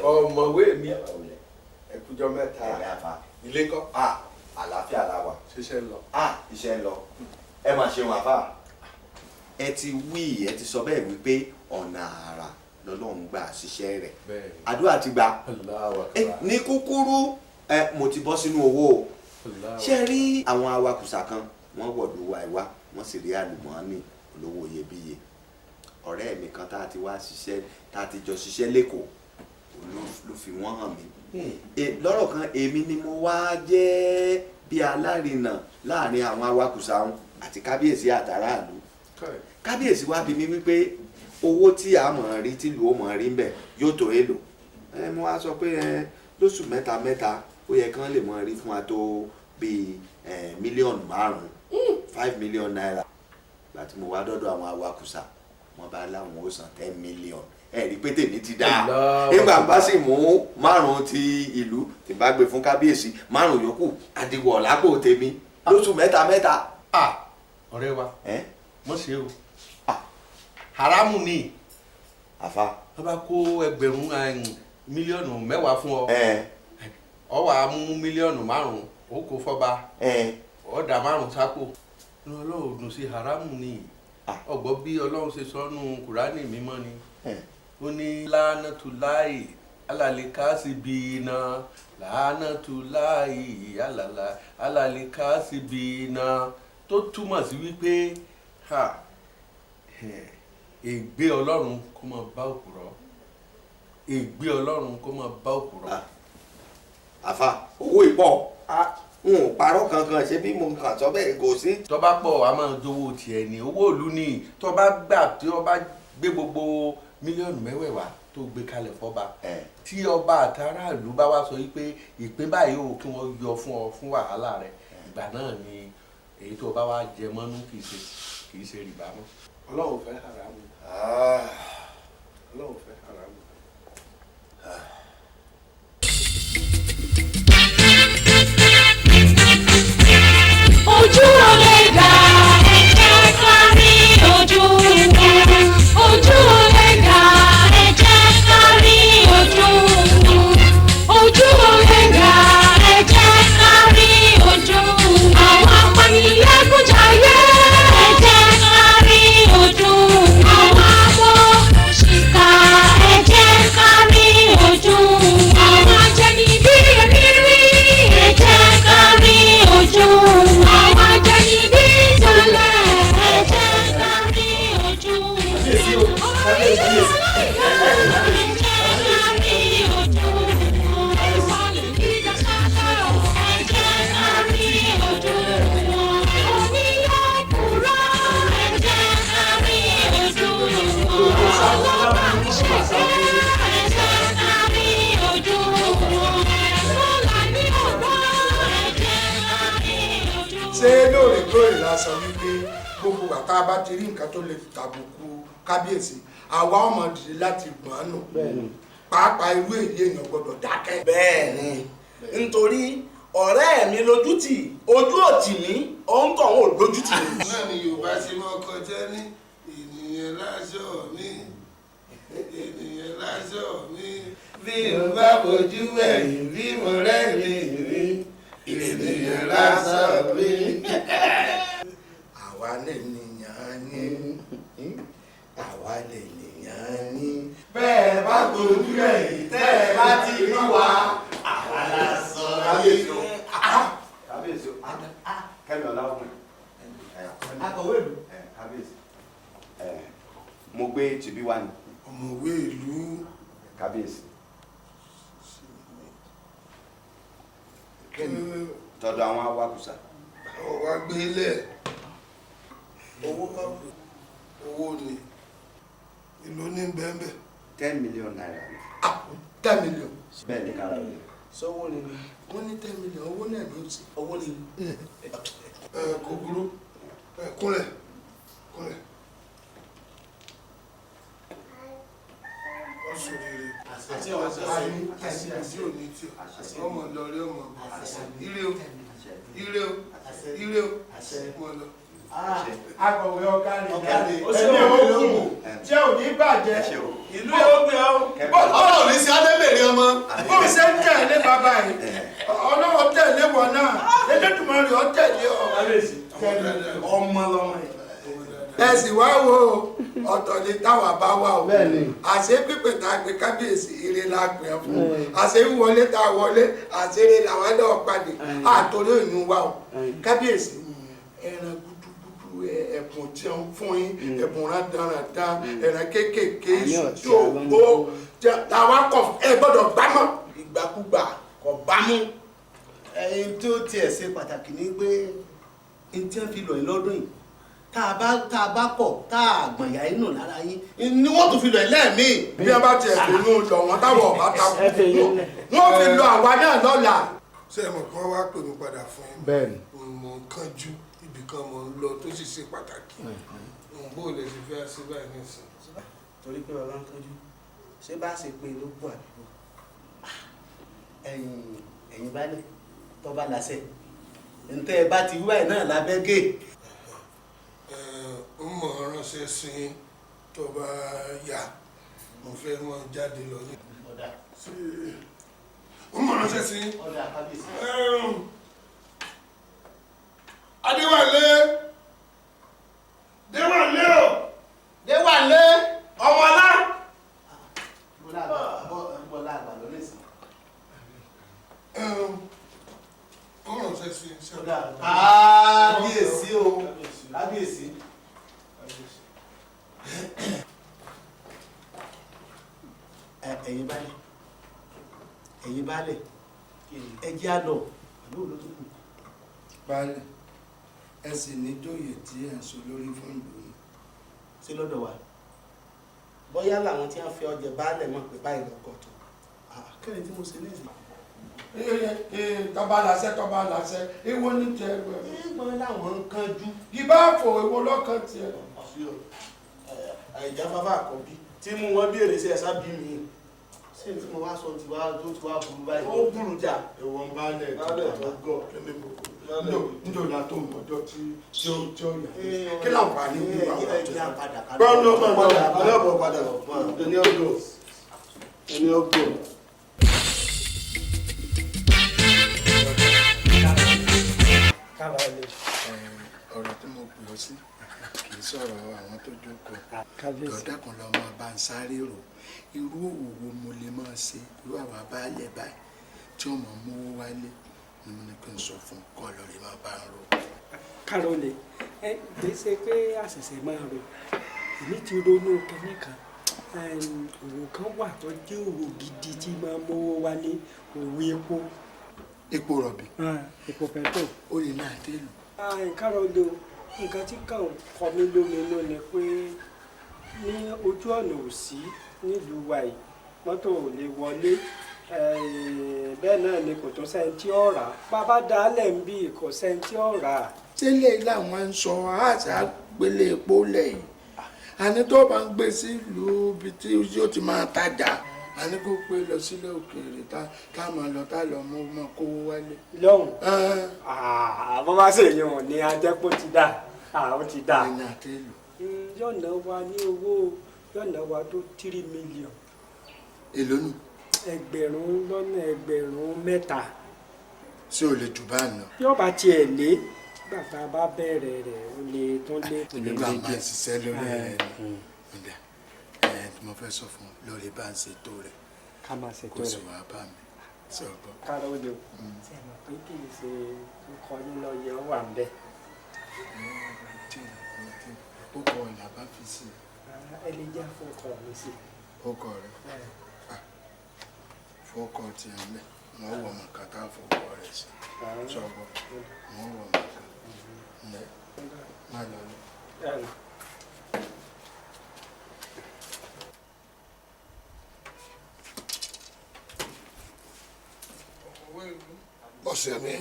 ọmọwé mi ẹkújọ mẹ́ta ilé kọ́. Àlàáfíà la wà. ṣiṣẹ́ lọ. Iṣẹ́ ń lọ. Ẹ máa ṣe wọn àfà. Ẹ ti ti sọ bẹ́ẹ̀ wípé ọ̀nà àrà lọ́lọ́run gbà ṣiṣẹ́ rẹ̀. Àdúrà ti gbà. Ní kúkúrú mo ti bọ́ sínú owó o. Ṣé rí àwọn awakùsà kan wọ́n wọ̀lú wa ìwá wọ́n sì rí àlùmọ́ọ́nì olówó iyebíye. Ọ̀rẹ́ mi kan tá a ti wá ṣiṣẹ́ tá a ti jọ ṣiṣẹ́ lẹ́kọ̀ọ́ ló fi wọ́n hàn mí. Lọ́rọ̀ kan èmi ni mo wá jẹ́ bí alárinà láàrin àwọn awakùsà wọn àti kábíyèsí àtàràlú. Kábíyèsí wá bi mí wípé owó tí a mọ̀ rí tìlú ó mọ̀ rí ń bẹ̀ yóò tó èlò. Mo wá sọ pé lóṣù mẹ́ta ó yẹ kán lè mọ̀ rí fún wa tó bíi mílíọ̀nù 5 5 million naira. Gbà tí mo wá dọ́dọ̀ àwọn awakùsà wọ́n bá láwọn ó san 10 million ẹ̀rí pé tèmi ti dáa nígbà bá sì mú 5 ti ìlú tí bá gbé fún kábíyèsí 5 yòókù àdìwọ̀ lápò tèmi lóṣù mẹ́ta. ọ̀rẹ́ wa mọ̀ ṣe o haramu ni àfa wọ́n bá kó ẹgbẹ̀rún mílíọ̀nù 10 fún ọ ọ wà á mú mílíọ̀nù 5 ó kó fọ́ba ọ dà 5 sápò ní ọlọ́run dùn sí haramu ni ọgbọ́n bí ọlọ́run ṣe sọ́nù kùránì mímọ́ ni ó ní lánàtúláì alàlìkásíbìnà lánàtúláì alàlìkásíbìnà tó túmọ̀ sí wípé ègbé ọlọ́run kó máa bá òpùrọ́ ègbé ọlọ́run kó máa bá òpùrọ́. àfa owó ìpọ̀ n ò parọ́ kankan ṣé bí mo kàn sọ bẹ́ẹ̀ kò sí. tó bá pọ̀ a máa jowó tiẹ̀ ní owó ìlú ni tó bá gbà tí ó bá gbé gbogbo mílíọ̀nù 10 tó gbé kalẹ̀ fọ́ba tí ọba àtàràlú bá wá sọ wípé ìpín báyìí ò kí wọ́n yọ fún ọ fún wàhálà rẹ̀ ìgbà náà ni èyí tó bá wá jẹ mọ́nú kì í ṣe rìbá mọ́. ọlọ́run fẹ́ haramu ọlọ́run fẹ́ haramu. ojú olè dà ẹ̀jẹ̀ kárí ojú ojú olè dà ẹ̀jẹ̀ kárí ojú ojú olè dà ẹ̀jẹ̀ kárí ojú àwọn apanilẹ́kúnjayé ẹ̀jẹ̀ kárí ojú àwọn abọ́ṣìkà ẹ̀jẹ̀ kárí ojú àwọn ajẹnibí rírí ẹ̀jẹ̀ kárí ojú. ṣé lóòrèkóòrè la sọ wípé gbogbo bàtà bá ti rí nǹkan tó lè tàbùkù kábíyèsí àwa ọmọ dìde láti gbọ́n nù pàápàá irú èyí èèyàn gbọ́dọ̀ dákẹ́. bẹ́ẹ̀ni nítorí ọ̀rẹ́ mi lójútì ojú òtì mi òun kàn ó lójútì mi. náà ni Yorùbá ṣe mọ́ kọjá ní ènìyàn láṣọ mi ènìyàn láṣọ mi bí mo bá bojú ẹ̀yìn bí mo rẹ́rìn rí ènìyàn láṣọ mi. àwa lè nìyàn ní àwa lè nìyàn ní. bẹ́ẹ̀ bá bojú ẹ̀yìn tẹ́ ẹ bá ti rí wa àwa la sọ kábíyèsí o kábíyèsí o kẹ́mi ọ̀làwọ̀ akọ̀wé ìlú. kábíyèsí mo gbé tìbí wá ní. ọ̀mọ̀wé ìlú. kábíyèsí tọ̀dọ̀ àwọn awakùsà. ọ̀wá gbélé owó kọ́ owó ni ìlú ní bẹ́ẹ̀ 10 million naira. 10 million. bẹ́ẹ̀ ni kára rẹ̀. sọ́wọ́ ni wọ́n ní 10 million owó náà ní òsì. owó ni. kò burú kúnlẹ̀ kúnlẹ̀ ọ̀ṣọ́rẹ́rẹ́ àti òní tí ọmọ lọrí ọmọ ire o ire o ire o mọ lọ. akọ̀wé ọ̀kadì ẹni òkú tí ò ní bàjẹ́ ìlú yóò gbé ọ. ọ̀rọ̀ ò ní sí adébèrè ọmọ. bó o ṣe ń tẹ̀lé bàbá yìí ọlọ́wọ́ tẹ̀lé wọn náà Elédùmarè ó tẹ̀lé ọ. ọmọ lọmọ yìí. ẹ sì wá wo ọ̀tọ̀ ní táwa bá wà o àṣé pípẹ́ tá a gbé kábíyèsí ire la gbé ọ fún àṣé wọlé tá a wọlé àṣírí làwọn náà pàdé àtòrí òyìn wa o kábíyèsí ẹran gúdúgúdú ẹ̀bùn tí wọ́n fún yín ẹ̀bùn rádaràdá ẹran kéékèèké tó gbó làwọn kọ̀ ẹ gbọ́dọ̀ gbámọ́. ìgbàkúgbà kò bá mú. ẹyin tí ó tiẹ̀ ṣe pàtàkì ni pé n tí wọ́n fi lọ yín lọ́dún yìí tá a bá kọ̀ tá a gbọ̀nyà inú lára yín ni wọ́n tún fi lọ yín lẹ́ẹ̀mí. bí wọ́n bá tiẹ̀ fi inú lọ wọn táwọn ọ̀bá ta kú wọ́n fi lọ àwa náà lọ́la. ṣé ẹ mọ̀ kí wọ́n wá pè mí padà fún yín. bẹ́ẹ̀ni. mò ń kánjú ibì kan mò ń lọ tó sì ṣe pàtàkì bó lè ṣe fẹ́ ṣe báyìí nísìn. torí pé bàbá ń tọ́jú ṣé bá ṣe pé ló gbọ́ àdúgbò ẹ̀yin balẹ̀ tó bá láṣẹ ntẹ́ ẹ bá ti wá ẹ̀ náà lábẹ́ gé. ń mọ̀ ránṣẹ́ sí tó bá yá mo fẹ́ mọ jáde lọ ní. ń mọ̀ ránṣẹ́ sí. Adéwálé Déwálé o. Déwálé ọmọlá. bọ́lá àgbà ló lè sìn. ń ránṣẹ́ sí. kábíyèsí o kábíyèsí. ẹ̀yin baálẹ̀ ẹ jẹ́ àlọ́ àlọ́ olótùkù. baálẹ̀ ẹ sì ní jóyè tí ẹ ń sọ lórí fún ìlú ni. sí lọ́dọ̀ wa bóyá làwọn tí wọ́n fi ọjẹ baálẹ̀ mọ̀ pé báyìí lọ́kọ̀ tó kẹ́rin tí mo ṣe léṣe. tọba làṣẹ èwo ní tẹ ẹgbẹ́. ẹ̀gbọ́n làwọn ń kánjú. ìbá fò èwo lọ́kàn tiẹ̀. àìjáfáfá àkọ́bí tí mú wọn bí èrè sí ẹ̀sá bí mi ṣé tí mo wá sọ ti wá burú báyìí. ó burú jà. ẹ̀wọ̀n baálẹ̀ tó gọ̀ kíni gbogbo níjọ́ la tó mọ̀jọ́ tí ó yà kí láǹfààní wíwá wà jẹ́. gbọ́dọ̀ padà ẹni ọgbọ̀ ẹni ọgbọ̀. ọ̀rọ̀ tí mo pè ọ́ sí kì í sọ̀rọ̀ àwọn tó jókòó lọ́dàkùn lọ́mọ bá ń sáré rò irú òwò wo mo lè máa ṣe irú àwọn abáyẹ báyìí tí ó mọ̀ mówó wálé ni mo ní kí n sọ fún kọ́ lórí máa bá ń ro. Kárọ̀lẹ̀ kì í ṣe pé àṣẹ̀ṣẹ̀ máa rò èmi ti ronú kẹ́mí kan òwò kan wà tó jẹ́ òwò gidi tí máa mówó wálé òwò epo. epo rọ̀bì. epo pẹ̀trol. ó lè náà dé lù. Kárọ̀lẹ̀ nǹkan tí kàn kọ mí lóminú ni pé ní ojú ọ̀nà òsì nílùú wa yìí mọ́tò ò lè wọlé bẹ́ẹ̀ náà ni kò tó sẹ́ńtì ọ̀rá bàbá dálẹ̀ ń bí kò sẹ́ńtì ọ̀rá. tẹ́lẹ̀ làwọn ń sọ àṣà gbélé epo lẹ́yìn àní tó bá ń gbé sílùú ibi tí yóò ti máa tajà àní kó pé lọ sílẹ̀ òkèèrè tá máa lọ tá lọ mú ọmọ kówó wálé. lọ́hùn bọ́ bá ṣe yẹn wọ̀n ní ajẹ́pọ̀ ti dà ó ti dà. ẹ̀yìn àtẹ́lù. yọ̀nà wa ní owó yọ̀nà wa tó 3 mílíọ̀nù. èló nù. ẹgbẹ̀rún lọ́nà ẹgbẹ̀rún mẹ́ta. ṣé o lè jù bá nà. yóò bá tiẹ̀ lé gbàtà bá bẹ̀rẹ̀ rẹ̀ ó lè tún lé. nígbà máa ṣiṣẹ́ lórí rẹ̀ ni mo fẹ́ sọ fún lórí bá ń ṣètò rẹ̀ ká máa ṣètò kó rẹ̀ sì wá bá mi sọ̀rọ̀. kára ó lè ṣe mọ̀ pé kì í ṣe kọ́ nínú yẹn wà ń bẹ̀. ó kọ ọ̀nà bá fi sí i. ẹ lè já fọkọ mi sí. ó kọ rẹ̀ fọkọ tí a lẹ̀ wọ́n wọ̀ ọmọ kan tá a fọkọ rẹ̀ sí sọ̀rọ̀ wọ́n wọ̀ ọmọ kan lẹ̀ má lọ lọ. ọ̀sẹ̀ mi.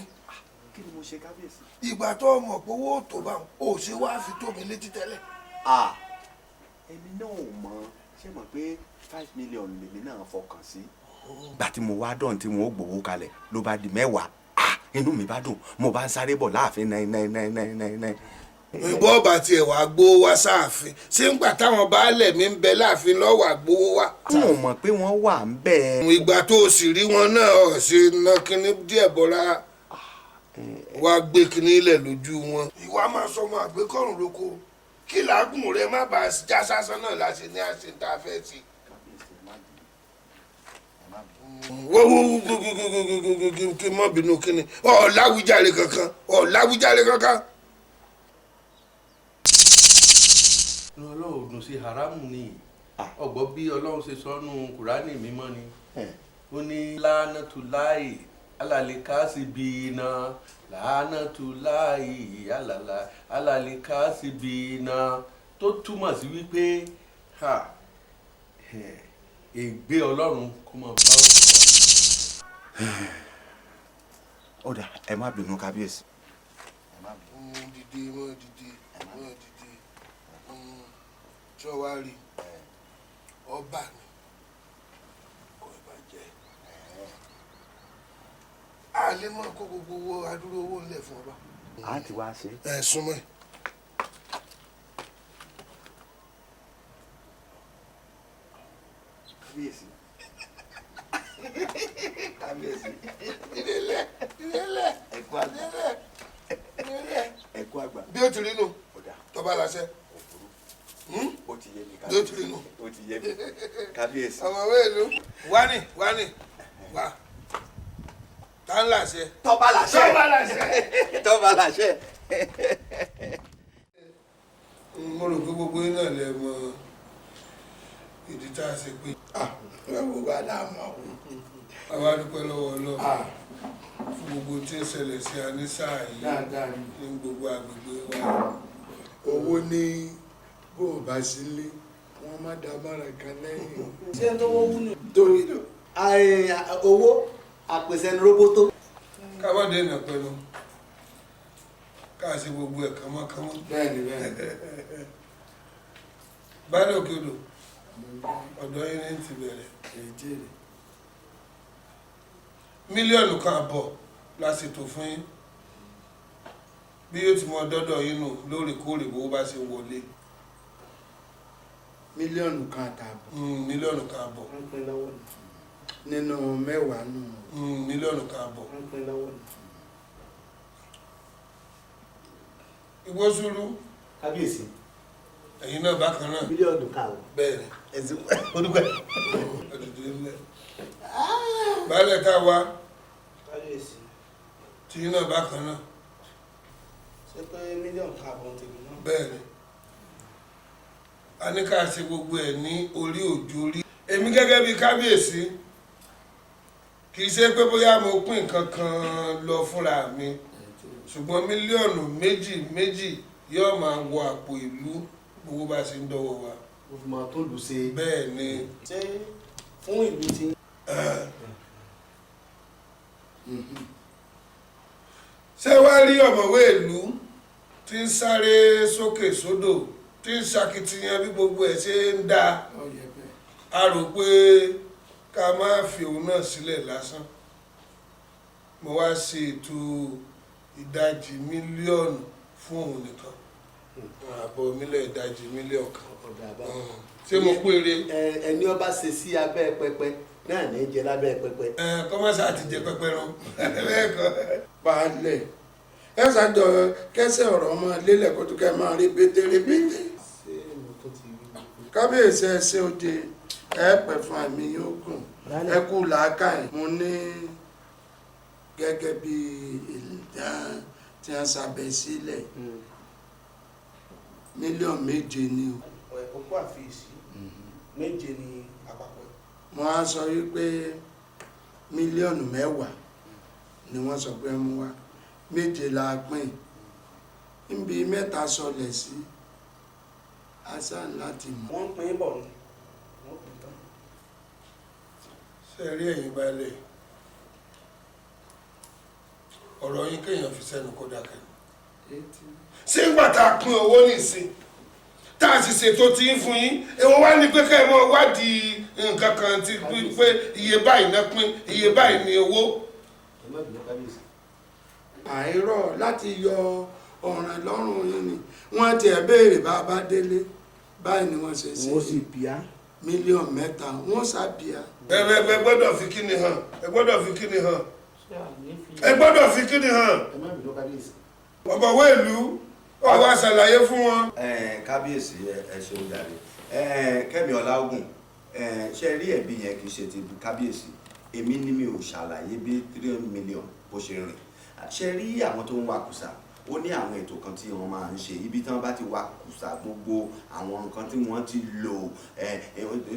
kí ni mo ṣe kábíyèsí. ìgbà tó mọ̀ pé owó tó bá ò ṣe wá fi tó mi létí tẹ́lẹ̀. èmi náà ò mọ̀ ṣé mọ̀ pé 5 million lèmi náà fọkàn sí. gbà tí mo wá dán tí wọn ó gbowó kalẹ̀ ló bá di 10 inú mi bá dùn mo bá ń sáré bọ̀ láàfin náà. bọ́ bá tiẹ̀ wá gbowó wá sáàfin ṣé ń gbà táwọn baálẹ̀ mi ń bẹ láàfin lọ́wọ́ àgbowó wá. n ò mọ̀ pé wọ́n wà ń bẹ̀. ìgbà tó o sì rí wọn náà ọ̀ ṣe ná kínní díẹ̀ bọ́ra wá gbé kínní ilẹ̀ lójú wọn. ìwà máa sọ ọmọ àgbékọ̀rùn lóko kí làágùn rẹ má bàa já sásán náà láti ní àṣẹ tá a fẹ́ sí. kí n má bínú kínní ọ̀ láwùjáre kankan. ọlọ́run dùn sí haramu ni ọgbọ́n bí ọlọ́run ṣe sọ́nù kùránì mímọ́ ni ó ní lánàtúláì alàlẹ́kàsí bìínà lánàtúláì alàlẹ́kàsí bìínà tó túmọ̀ sí wípé ègbé ọlọ́run kó máa bá òkú. ọ̀dà ẹ má bínú kábíyèsí. dìde tí wọ́n wá rí ọba mi lè mọ kó gbogbo owó adúrú owó ńlẹ̀ fún ọba. a ti wá ṣe. ẹ súnmọ́ ẹ. kábíyèsí kábíyèsí ìrẹ̀lẹ̀ ẹkú àgbà ẹkú àgbà. bí ó ti rí nù tọ́ba láṣẹ. ó ti yé mi bí ó ti rí nù. ó ti yé mi kábíyèsí. ọmọ wẹ́ẹ̀lú wání wá tá ń láṣẹ. tọ́ba láṣẹ tọ́ba láṣẹ. mo rò pé gbogbo yín náà lè mọ ìdí tá a ṣe pé. gbogbo àdámọ̀ àwa dúpẹ́ lọ́wọ́ Ọlọ́run fún gbogbo tí ń ṣẹlẹ̀ sí a ní sáà yìí ní gbogbo agbègbè wa. owó ní bó o bá sílé wọn má dá bára kan lẹ́yìn. ṣé tó wọ́n wú ni. torí owó àpèsè ní roboto. kábọ̀dé ìnà pẹ̀lú ká ṣe gbogbo ẹ̀ kánmọ́kánmọ́. bẹ́ẹ̀ni báyìí òkè odò ọ̀dọ́ yín ní ti bẹ̀rẹ̀. mílíọ̀nù kan àbọ̀ la ṣètò fún yín bí yóò ti mọ dọ́dọ̀ yín nù lóòrèkóòrè bó bá ṣe wọlé. mílíọ̀nù kan àtààbọ̀. mílíọ̀nù kan àbọ̀. nínú mẹ́wàá nù. mílíọ̀nù kan àbọ̀. Ìgbósùrú. kábíyèsí. ẹ̀yin náà bákan náà. mílíọ̀nù kan àbọ̀. bẹ́ẹ̀ ni. ẹ̀sìn olùkọ́. ọ̀dùdú ńlẹ̀. baálẹ̀ ká wá. kábíyèsí. tìyín náà bákan náà. ṣé pé mílíọ̀nù kan àbọ̀ tèmi náà. bẹ́ẹ̀ ni. a ní ká ṣe gbogbo ẹ̀ ní orí òjò orí. èmi gẹ́gẹ́ bíi kábíyèsí kì í ṣe pé bóyá mo pín nǹkan kan lọ fúnra mi ṣùgbọ́n mílíọ̀nù méjì yóò máa wọ àpò ìlú gbogbo bá ṣe ń dọ́wọ́ wa. o fi máa tó lù ṣe. bẹ́ẹ̀ ni. ṣé fún ìlú ti. ṣé wàá rí ọ̀mọ̀wé ìlú tí ń sáré sókè sódò tí ń ṣakitiyan bí gbogbo ẹ̀ ṣe ń dá a rò pé ká má fi òun náà sílẹ̀ lásán mo wá ṣe ètò ìdajì mílíọ̀nù fún òun nìkan àbọ̀ mílíọ̀nù ìdajì mílíọ̀nù kan ṣé mo péré. ẹni ọba ṣe sí abẹ́ pẹpẹ náà ní jẹ lábẹ́ pẹpẹ. kọ́mọ́sá ti jẹ pẹpẹ rán bẹ́ẹ̀ kọ́. baálẹ̀ ẹ ṣàjọ kẹsẹ̀ ọ̀rọ̀ ọmọ lélẹ̀ kó tó kẹ́ máa rí pété. kábíyèsí ẹ ṣe òde ẹ pẹ́ fún àmì yóò gùn ẹ kú làákàyè mo ní gẹ́gẹ́ bí ìlànà tí a ṣàbẹ̀ sílẹ̀ mílíọ̀nù méje ni o. òkú àfiyèsí méje ni àpapọ̀. mo á sọ wípé mílíọ̀nù mẹ́wàá ni wọ́n sọ pé mú wá méje la pín níbi mẹ́ta sọlẹ̀ sí àṣà láti mọ̀. wọ́n pín bọ̀ ni wọ́n pín tán. ṣe rí ẹ̀yin balẹ̀ ọ̀rọ̀ yín kéèyàn fi sẹ́nu kó dákẹ́. ṣé ń gbà tá a pín owó nìsín tá a sì ṣètò tí ń fún yín èwo wá ní pé kẹ́ ẹ mọ́ wádìí nǹkan kan ti pé iye báyìí náà pín iye báyìí ní owó. àìrọ̀ láti yọ ọ̀ràn lọ́rùn yín ni wọ́n ti ẹ̀ béèrè bàbá délé báyìí ni wọ́n ṣe ṣe. wọ́n sì bíá. mílíọ̀nù mẹ́ta wọ́n ṣàbíà. ẹ gbọ́dọ̀ fi kíni hàn ẹ gbọ́dọ̀ fi kíni hàn ẹ gbọ́dọ̀ fi kíni hàn. ọ̀bọ̀wé ìlú ọwọ́ àṣàlàyé fún wọn. kábíyèsí ẹ ṣeun jàre Kẹ́mi Ọláògùn ṣe rí ẹ̀bí yẹn kì í ṣe ti kábíyèsí èmi ni mi ò ṣàlàyé bí 3 million bó ṣe rìn ṣe rí àwọn tó ń wakùsà ó ní àwọn ètò kan tí wọ́n máa ń ṣe ibi tí wọ́n bá ti wakùsà gbogbo àwọn nǹkan tí wọ́n ti lò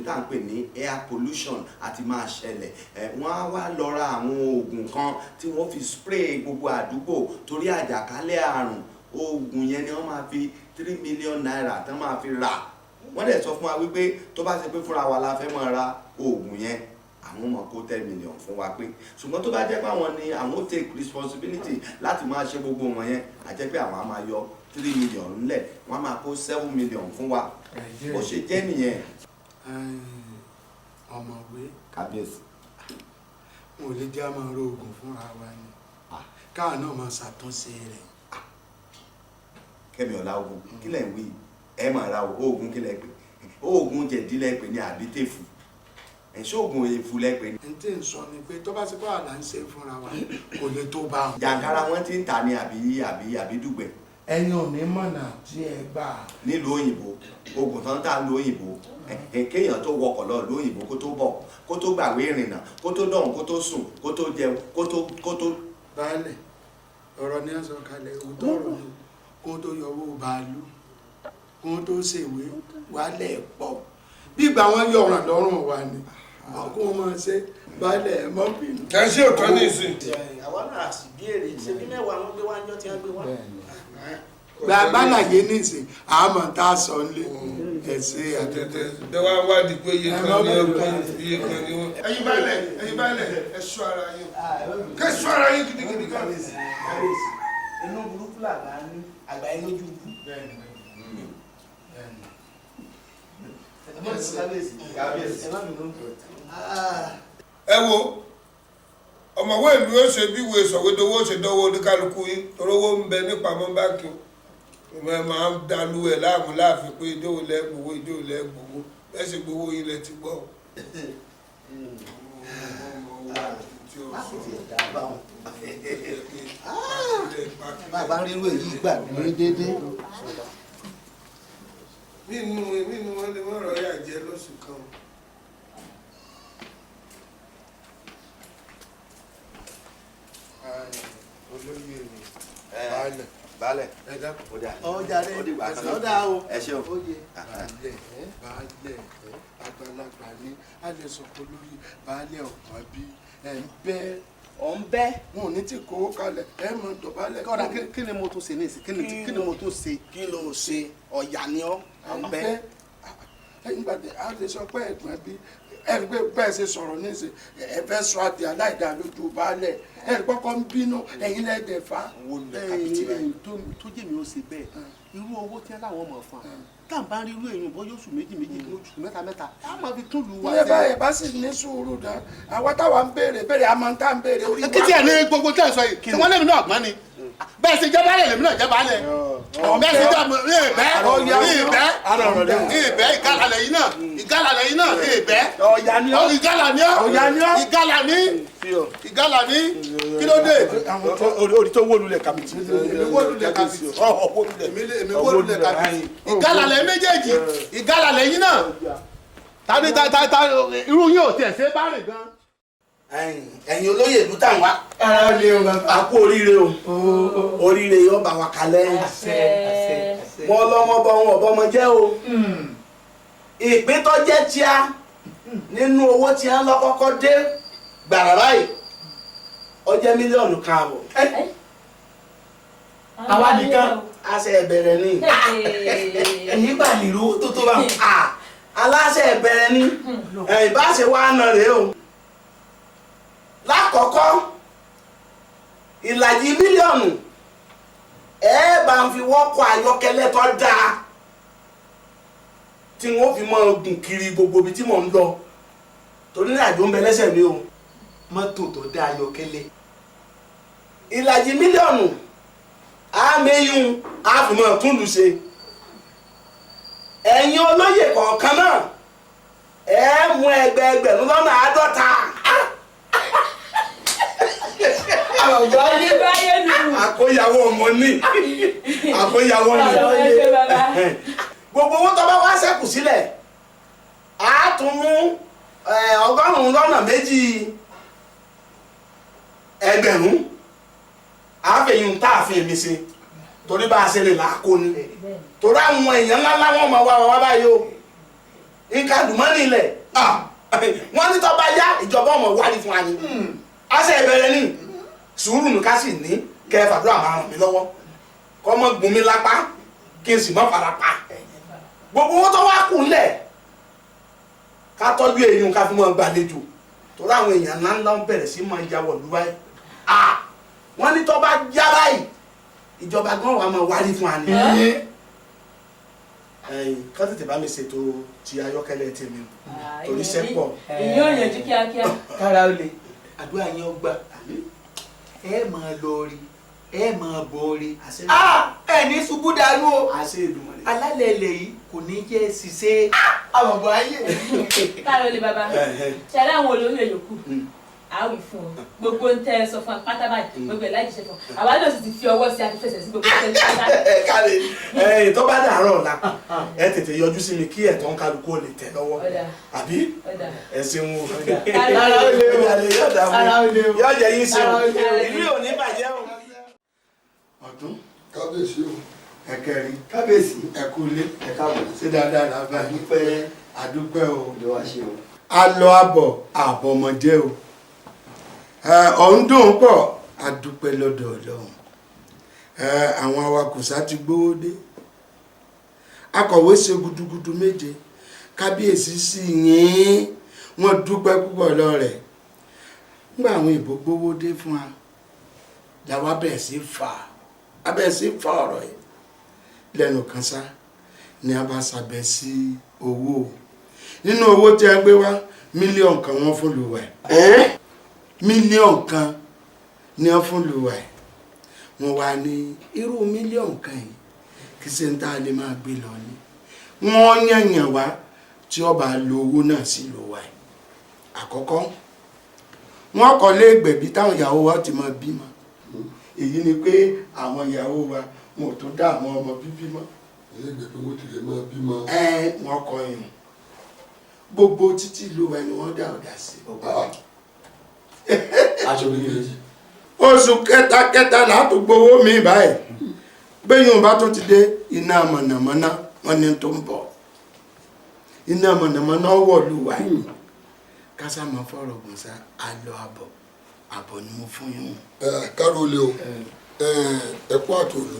tá à ń pè ní air pollution àti máa ṣẹlẹ̀ wọ́n á wá lọ ra àwọn oògùn kan tí wọ́n fi spray gbogbo àdúgbò torí àjàkálẹ̀ àrùn oògùn yẹn ni wọ́n máa fi 3 million naira tán máa fi rà wọ́n dẹ̀ sọ fún wa wípé tó bá ṣe pé fúnra wa la fẹ́ máa ra oògùn yẹn àwọn ọmọ kó 10 million fún wa pé ṣùgbọ́n tó bá jẹ́ pé àwọn ni àwọn take responsibility láti máa ṣe gbogbo wọn yẹn a jẹ́ pé àwọn á máa yọ 3 million ńlẹ̀ wọ́n á máa kó 7 million fún wa bó ṣe jẹ́ nìyẹn. ọmọwé kábíyèsí. mo lè jẹ́ àmọ́ ro oògùn fúnra wa ni káà náà máa ṣàtúnṣe rẹ̀. Kẹ́mi Ọláogun kí lẹ̀ ń wí ẹ máa ra oògùn kí lẹ̀ pè oògùn jẹ̀dí lẹ̀ pè ní àbítẹ́fù ẹ̀ṣọ́ oògùn èèfù lẹ̀ pè ní. n tí ń sọ ni pé tó bá ti kọ́ àlà ń ṣe fúnra wa kò lè tó bá wọn. jàǹkárá wọn ti ń ta ní àbí dùgbẹ̀. ẹ̀yin ò ní mọ̀nà tí ẹ gbà. nílùú òyìnbó oògùn tán tá lu òyìnbó kéèyàn tó wọkọ̀ lọ lu òyìnbó kó tó bọ̀ kó tó gbàwé ìrìnnà kó tó dọ̀hún kó tó sùn kó tó jẹun kó tó. baálẹ̀ ọ̀rọ̀ ni wọ́n sọ kalẹ̀ òótọ́ ọ̀rọ̀ ni kó tó yọwọ́ bàálù kó tó ṣèwé wálẹ̀ pọ̀ bí ìgbà wọn yọ ọ̀ràn lọ́rùn wa ni kó máa ṣe baálẹ̀ ẹ̀ mọ́ bínú. ẹ ṣe òtọ́ ní ìsìn. àwa náà sì bí èrè ṣe bí mẹ́wàá wọn gbé wá ń jọ tí wọ́n gbé wá. gbàgbàlàyé nísìn àmọ́ tá a sọ nílé ẹ ṣe àtẹ̀tẹ̀ bẹ́ẹ̀ wá wádìí pé iye kan ní ọgbọ́n iye kan ní wọn. ẹ̀yin baálẹ̀ ẹ ṣọ́ ara yín kẹ́ ṣọ́ ara yín gidigidi kan. inú burúkú làgbà ní àgbà inú ojú bú. ẹ wo ọmọwé ìlú ó ṣe bí ìwé sọ̀wédowó ṣe dánwó oníkálukú yín torówó ń bẹ nípamọ́ báńkì ìmọ̀ máa ń dàlú ẹ̀ láàmú láàfin pé ìjọ́wò lẹ́gbòwó bẹ́ẹ̀ sì gbowó ilẹ̀ ti gbọ́. bàbá rírú èyí gbà ní dédé. nínú wọn lè wọ́n rọ̀ yà jẹ́ lóṣù kan. olóyè mi baálẹ̀ ẹ dákun ọjà rẹ ọdà o ẹ ṣeun. baálẹ̀ àgbàlagbà ni a lè sọ pé olóyè baálẹ̀ ọ̀pọ̀ bí ẹ̀ ń bẹ́ ọ̀ ń bẹ́. wọn ò ní tí kó kalẹ̀ ẹ mọ̀ dọ̀bálẹ̀. kọ́ra kí ni mo tún ṣe ní ìsìn kí ni mo tún ṣe. kí ló ṣe ọ̀yà ni ọ́ ọ̀ ń bẹ́. nígbà tí a lè sọ pé ẹ̀gbọ́n bí ẹ̀rí pé bẹ́ẹ̀ ṣe sọ̀rọ̀ níṣẹ́ ẹ fẹ́ sọ àti aláìdá lójú baálẹ̀ ẹ̀rí kọ́kọ́ ń bínú ẹ̀yin lẹ́dẹ̀ fa. tó jẹ́ mi ó ṣe bẹ́ẹ̀ irú owó tí wọ́n láwọn mọ̀ fún wa tá à ń bá rí irú èèyàn bọ́ yóò sùn méjì oṣù mẹ́ta á máa fi tún lù wá. ilé báyìí bá sì ní sùúrù dá àwa táwa ń béèrè àmọ́ tá à ń béèrè orí wa. kí tí ẹ ní gbogbo tẹ́ ẹ sọ yìí tí wọ́n lèmi náà gbọ́n ni bẹ́ẹ̀ ṣe jẹ́ baálẹ̀ lèmi náà jẹ́ baálẹ̀ bẹ́ẹ̀ ṣe jẹ́ ìbẹ́ ìgalàlẹ̀ yìí náà ìbẹ́ ọ̀yà ni ọ́ ìgalà ní kí ló dé. orí tó wó lulẹ̀ kàbìtì. ìgalàlẹ̀ méjèèjì ìgalàlẹ̀ yìí náà tàbí irú yín ò tiẹ̀ ṣe bá rìn gan. ẹ̀yin olóyè ìlú táwọn wá. a kú oríire o oríire yóò bá wa kalẹ̀. wọn lọ́mọ bọ wọn ọ̀bọ ọmọ jẹ́ o ìpín tó jẹ́ tíá nínú owó tí wọ́n lọ kọ́kọ́ dé gbàrà báyìí ó jẹ́ mílíọ̀nù kan àbọ̀. àwa nìkan aṣẹ ìbẹ̀rẹ̀ ni ẹ̀yin gbà nílò tó bá wọn. aláṣẹ ìbẹ̀rẹ̀ ni ìbáṣe wa nà rèé o. lákọ̀ọ́kọ́ ìlàjì mílíọ̀nù bá ń fi wọ́kọ̀ ayọ́kẹ́lẹ́ tó dáa tí wọ́n fi máa gùn kiri gbogbo ibi tí mò ń lọ torí ní àjò ń bẹ lẹ́sẹ̀ mi o. mọ́tò tó dá ayọ́kẹ́lẹ́. ìlàjì mílíọ̀nù àmẹ́yún àfìmọ̀ túndù ṣe ẹ̀yin olóyè kọ̀ọ̀kan náà mú ẹgbẹ̀rún lọ́nà 50. àkóyàwó ọmọ ní àkóyàwó ní gbogbo owó tó bá wá ṣẹ́kù sílẹ̀ á tún mú 100 ẹgbẹ̀rún àfẹ̀yìn tá a fi èmi ṣe torí bá a ṣe lè làákó ni torí àwọn èèyàn ńláńlá wọn máa wá báyìí o nǹkan àdùmọ́nì ilẹ̀ wọ́n ní tó bá yá ìjọba ọmọ wárí fún wa ni àṣẹ ìbẹ̀rẹ̀ ni sùúrù nìkan sì ní kẹfàdúrà máa ràn mí lọ́wọ́ kọ́ mọ́ gún mi lápá kí n sì mọ́ fara pa gbogbo owó tó wá kù ńlẹ̀ ká tọ́jú èèyàn ká fi mọ́ gbàlejò torí àwọn èèyàn ńláńlá ń bẹ̀rẹ̀ sí máa ya wọ̀lú báyìí wọ́n ní tó bá já báyìí ìjọba gan wà máa wárí fún wa ni ká tètè bá mi ṣètò ti ayọ́kẹ́lẹ́ tèmi torí sẹ́pọ̀ èyí ò yànjú kíákíá. kára ó le àdúrà yẹn ó gbà ẹ máa lọ rí ẹ máa bọ̀ rí ẹ ní ṣubú dànù o alálẹ̀ ilẹ̀ yìí kò ní jẹ́ ṣiṣẹ́ àbàbọ̀ ayé. káàró lè bàbá ṣẹlẹ̀ àwọn olóyè yòókù àwì fún ọ gbogbo ń tẹ ẹ sọ fún apáta báyìí gbogbo ẹ láì ṣiṣẹ́ fún ọ àwa náà sì ti fi ọwọ́ sí àti fẹsẹ̀ sí gbogbo ẹ pátá. káre tó bá dàárọ̀ ọ̀la ẹ tètè yọjú sí mi kí ẹ̀tọ́ ń kálukú ò lè tẹ̀ lọ́wọ́ àbí ẹ ṣeun o yọ jẹ yín ṣeun ìlú ò ní bàjẹ́ o. ọ̀tún kábíyèsí o. ẹ̀kẹrin kábíyèsí ẹ̀kúlé ẹ̀káàbọ̀ ṣé dáadáa la bá yín dúpẹ́ àdúpẹ́ o. ló wá ṣe o. a lọ abọ̀ àbọ̀mọ̀jẹ́ o ọ̀hún dùn pọ̀ àdúpẹ́ lọ́dọ̀ Ọlọ́run àwọn awakùsà ti gbówó dé akọ̀wé ṣe gudugudu méje kábíyèsí sì yín wọ́n dúpẹ́ púpọ̀ lọ́rẹ̀ nígbà àwọn ìbò gbówó dé fún wa làwọn abẹ́ sí fà ọ̀rọ̀ yìí lẹ́nu kan sá ni a bá ṣàbẹ̀ sí owó nínú owó tí a gbé wá mílíọ̀nù kan wọ́n fún lùwà ẹ̀ mílíọ̀nù kan ni wọ́n fún lùwà ẹ̀ wọ́n wá ní irú mílíọ̀nù kan yìí kì í ṣe ń tá a lè máa gbé lọ ní wọ́n yànyàn wá tí ó bá lo owó náà sí lùwà ẹ̀ àkọ́kọ́ wọ́n kọ́ lé gbẹ̀bí táwọn ìyàwó wa ti máa bímọ èyí ni pé àwọn ìyàwó wa wọn ò tó dá àwọn ọmọ bíbí mọ́ ilé ìgbẹ̀bí wọn ti lè máa bímọ. wọ́n kọ́ yìí gbogbo títí ìlú wa ni wọ́n dá ọ̀dà sí. aṣọ méjèèjì. oṣù kẹta látò gbowó mi báyìí gbẹ̀yìn bá tó ti dé iná mọ̀nàmọ́ná wọn ni tó ń bọ̀ iná mọ̀nàmọ́ná wọ̀ lù wá yìí kásá máa fọ̀rọ̀ gùn sá àlọ́ àbọ̀ ni mo fún yín. kárólé o ẹkú àtòlù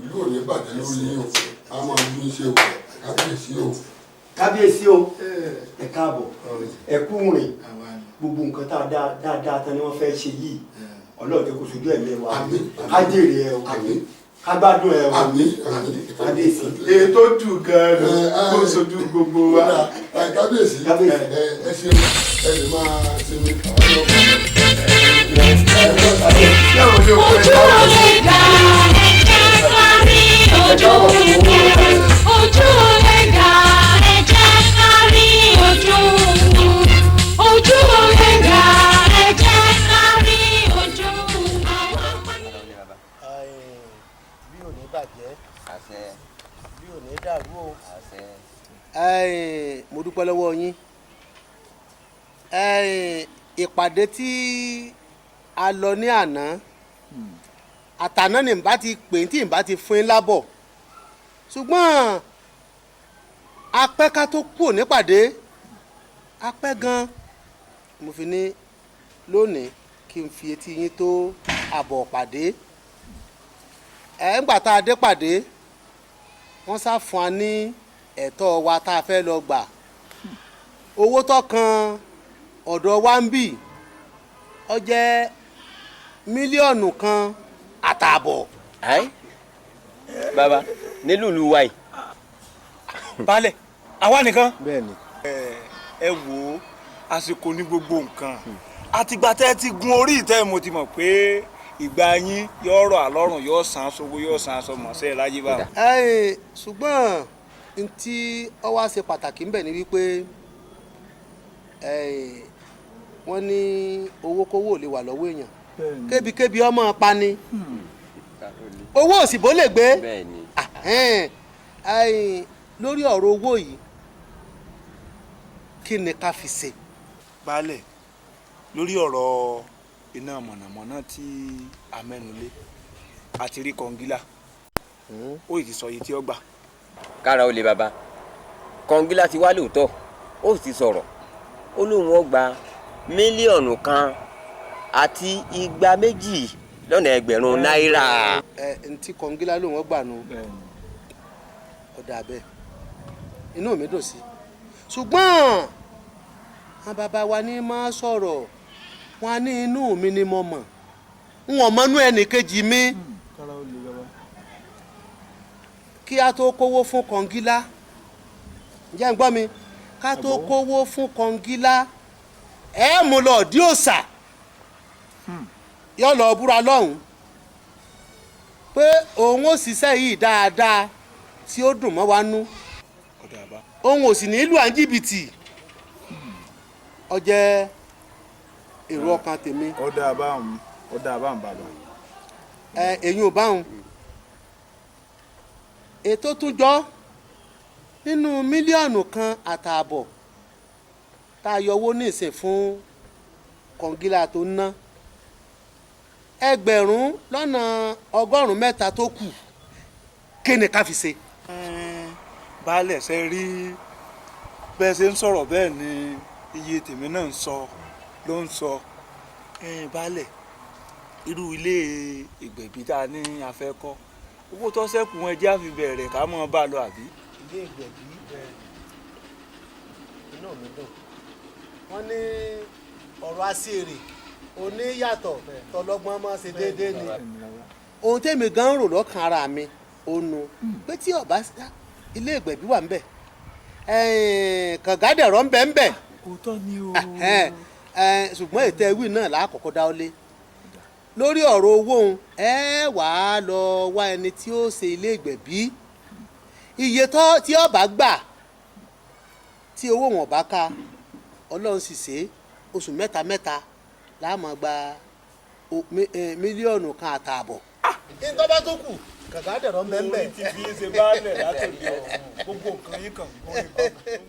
ìlú ò ní bàjẹ́ lórí yín o a máa bí iṣẹ́ o kábíyèsí o. kábíyèsí o ẹ káàbọ̀ ẹ kú rìn gbogbo nǹkan tá a dáadáa tán ni wọ́n fẹ́ ṣe yìí Ọlọ́run jẹ́ kó sojú ẹ̀mí wa ká jèrè ẹ o ká gbádùn ẹ o kábíyèsí. èyí tó jù gan-an kó sojú gbogbo wa. kábíyèsí ẹ ṣe ẹ lè máa ṣe mi àwọn ojú olè ga ẹ̀jẹ̀ kárí ojú olè ga ẹ̀jẹ̀ kárí ojú olè ga ẹ̀jẹ̀ kárí ojú. bí ò ní bàjẹ́ bí ò ní dàrú o. mo dúpẹ́ lọ́wọ́ yín ìpàdé tí a lọ ní àná àtàná ni n bá ti pè tí n bá ti fún yín lábọ̀ ṣùgbọ́n apẹ́ ká tó kúrò nípàdé apẹ́ gan mo fi ní lónìí kí n fi etí yín tó àbọ̀ pàdé ńgbà tá a dé pàdé wọ́n sá fún wa ní ẹ̀tọ́ wa tá a fẹ́ lọ gbà owó tó kan ọ̀dọ̀ wa ń bì ó jẹ́ mílíọ̀nù kan àtààbọ̀. bàbá nílùú wa yìí. balẹ̀ àwa nìkan. bẹ́ẹ̀ni. ẹ wò ó àsìkò ní gbogbo nǹkan àtìgbà tẹ́ ti gun orí ìtẹ́ mo ti mọ̀ pé ìgbà yín yóò rọ̀ àlọ́rùn yóò san sówó yóò san aṣọ mọ̀ọ́sẹ́ láyé bá. ṣùgbọ́n n tí ó wá ṣe pàtàkì ń bẹ ni wípé wọ́n ní owó kówó lè wà lọ́wọ́ èèyàn kébikébi ọmọ pani owó òsìbó lè gbé lórí ọ̀rọ̀ owó yìí kí ni ká fi ṣe. baálẹ̀ lórí ọ̀rọ̀ iná mọ̀nàmọ́ná tí a mẹ́nu lé àti rí kọ̀ǹgílà ó yìí ti sọ iye tí ó gbà. kára ó lè bàbá kọ̀ǹgílà ti wá lóòótọ́ ó sì ti sọ̀rọ̀ ó lóun ó gba mílíọ̀nù kan àti 200 lọ́nà ẹgbẹ̀rún náírà. ntí kọ̀ǹgílà lòun ó gbà nù ọ̀dà bẹ́ẹ̀ inú mi dùn sí ṣùgbọ́n àwọn bàbá wa ní máa sọ̀rọ̀ wọn ní inú mi ni mo mọ̀ n ò mọ́nú ẹnì kejì mi kí a tó kówó fún kọ̀ǹgílà ǹjẹ́ ń gbọ́ mi ká tó kówó fún kọ̀ǹgílà ẹ mú lọ dí òòṣà yóò lọ búra lọ́hùn pé òun ó ṣiṣẹ́ yìí dáadáa tí ó dùn mọ́ wa nú òun ò sì ní ìlú à ń jìbìtì ó jẹ́ èrò ọkàn tèmi. ó dáa báwọn bàbá. èyí ò báwọn ètò tún jọ nínú mílíọ̀nù kan àtààbọ̀ tá a yọ owó nísìn fún kọ̀ǹgílà tó ń ná ẹgbẹ̀rún lọ́nà 100 tó kù kí ni ká fi ṣe. baálẹ̀ ṣe rí bẹ́ẹ̀ ṣe ń sọ̀rọ̀ bẹ́ẹ̀ ni iye tèmi náà ń sọ ló ń sọ baálẹ̀ irú ilé ìgbẹ̀bí tá a ní a fẹ́ kọ́ owó tó ṣẹ́kù wọn jẹ́ àfi bẹ̀rẹ̀ ká mọ́ bá lọ àbí. ilé ìgbẹ̀bí inú mi dùn wọ́n ní ọ̀rọ̀ àṣírí oníyàtọ̀ tọlọ́gbọ́n máa ṣe déédéé ni ohun tẹ́mi gan rò lọ́kàn ara mi ó nu pé tí ọba ilé ìgbẹ̀bí wà ń bẹ̀ kàngádẹ̀rọ̀ ń bẹ̀ ń bẹ̀ òótọ́ ni o ṣùgbọ́n ètò ẹ̀wì náà lákòókò dá ọ lé lórí ọ̀rọ̀ owó òun wàá lọ wá ẹni tí ó ṣe ilé ìgbẹ̀bí iye tí ọba gbà tí owó wọn bá ká ọlọ́run sì ṣe oṣù mẹ́ta láàmú gba mílíọ̀nù kan àtààbọ̀. kí n tọ́ bá tó kù kàkà dẹ̀rọ̀ ń bẹ́ẹ̀ bẹ́ẹ̀. orí ti fi ṣe báálẹ̀ látòlí ọ̀hún gbogbo nǹkan yín kàn ń gbọ́ nípa.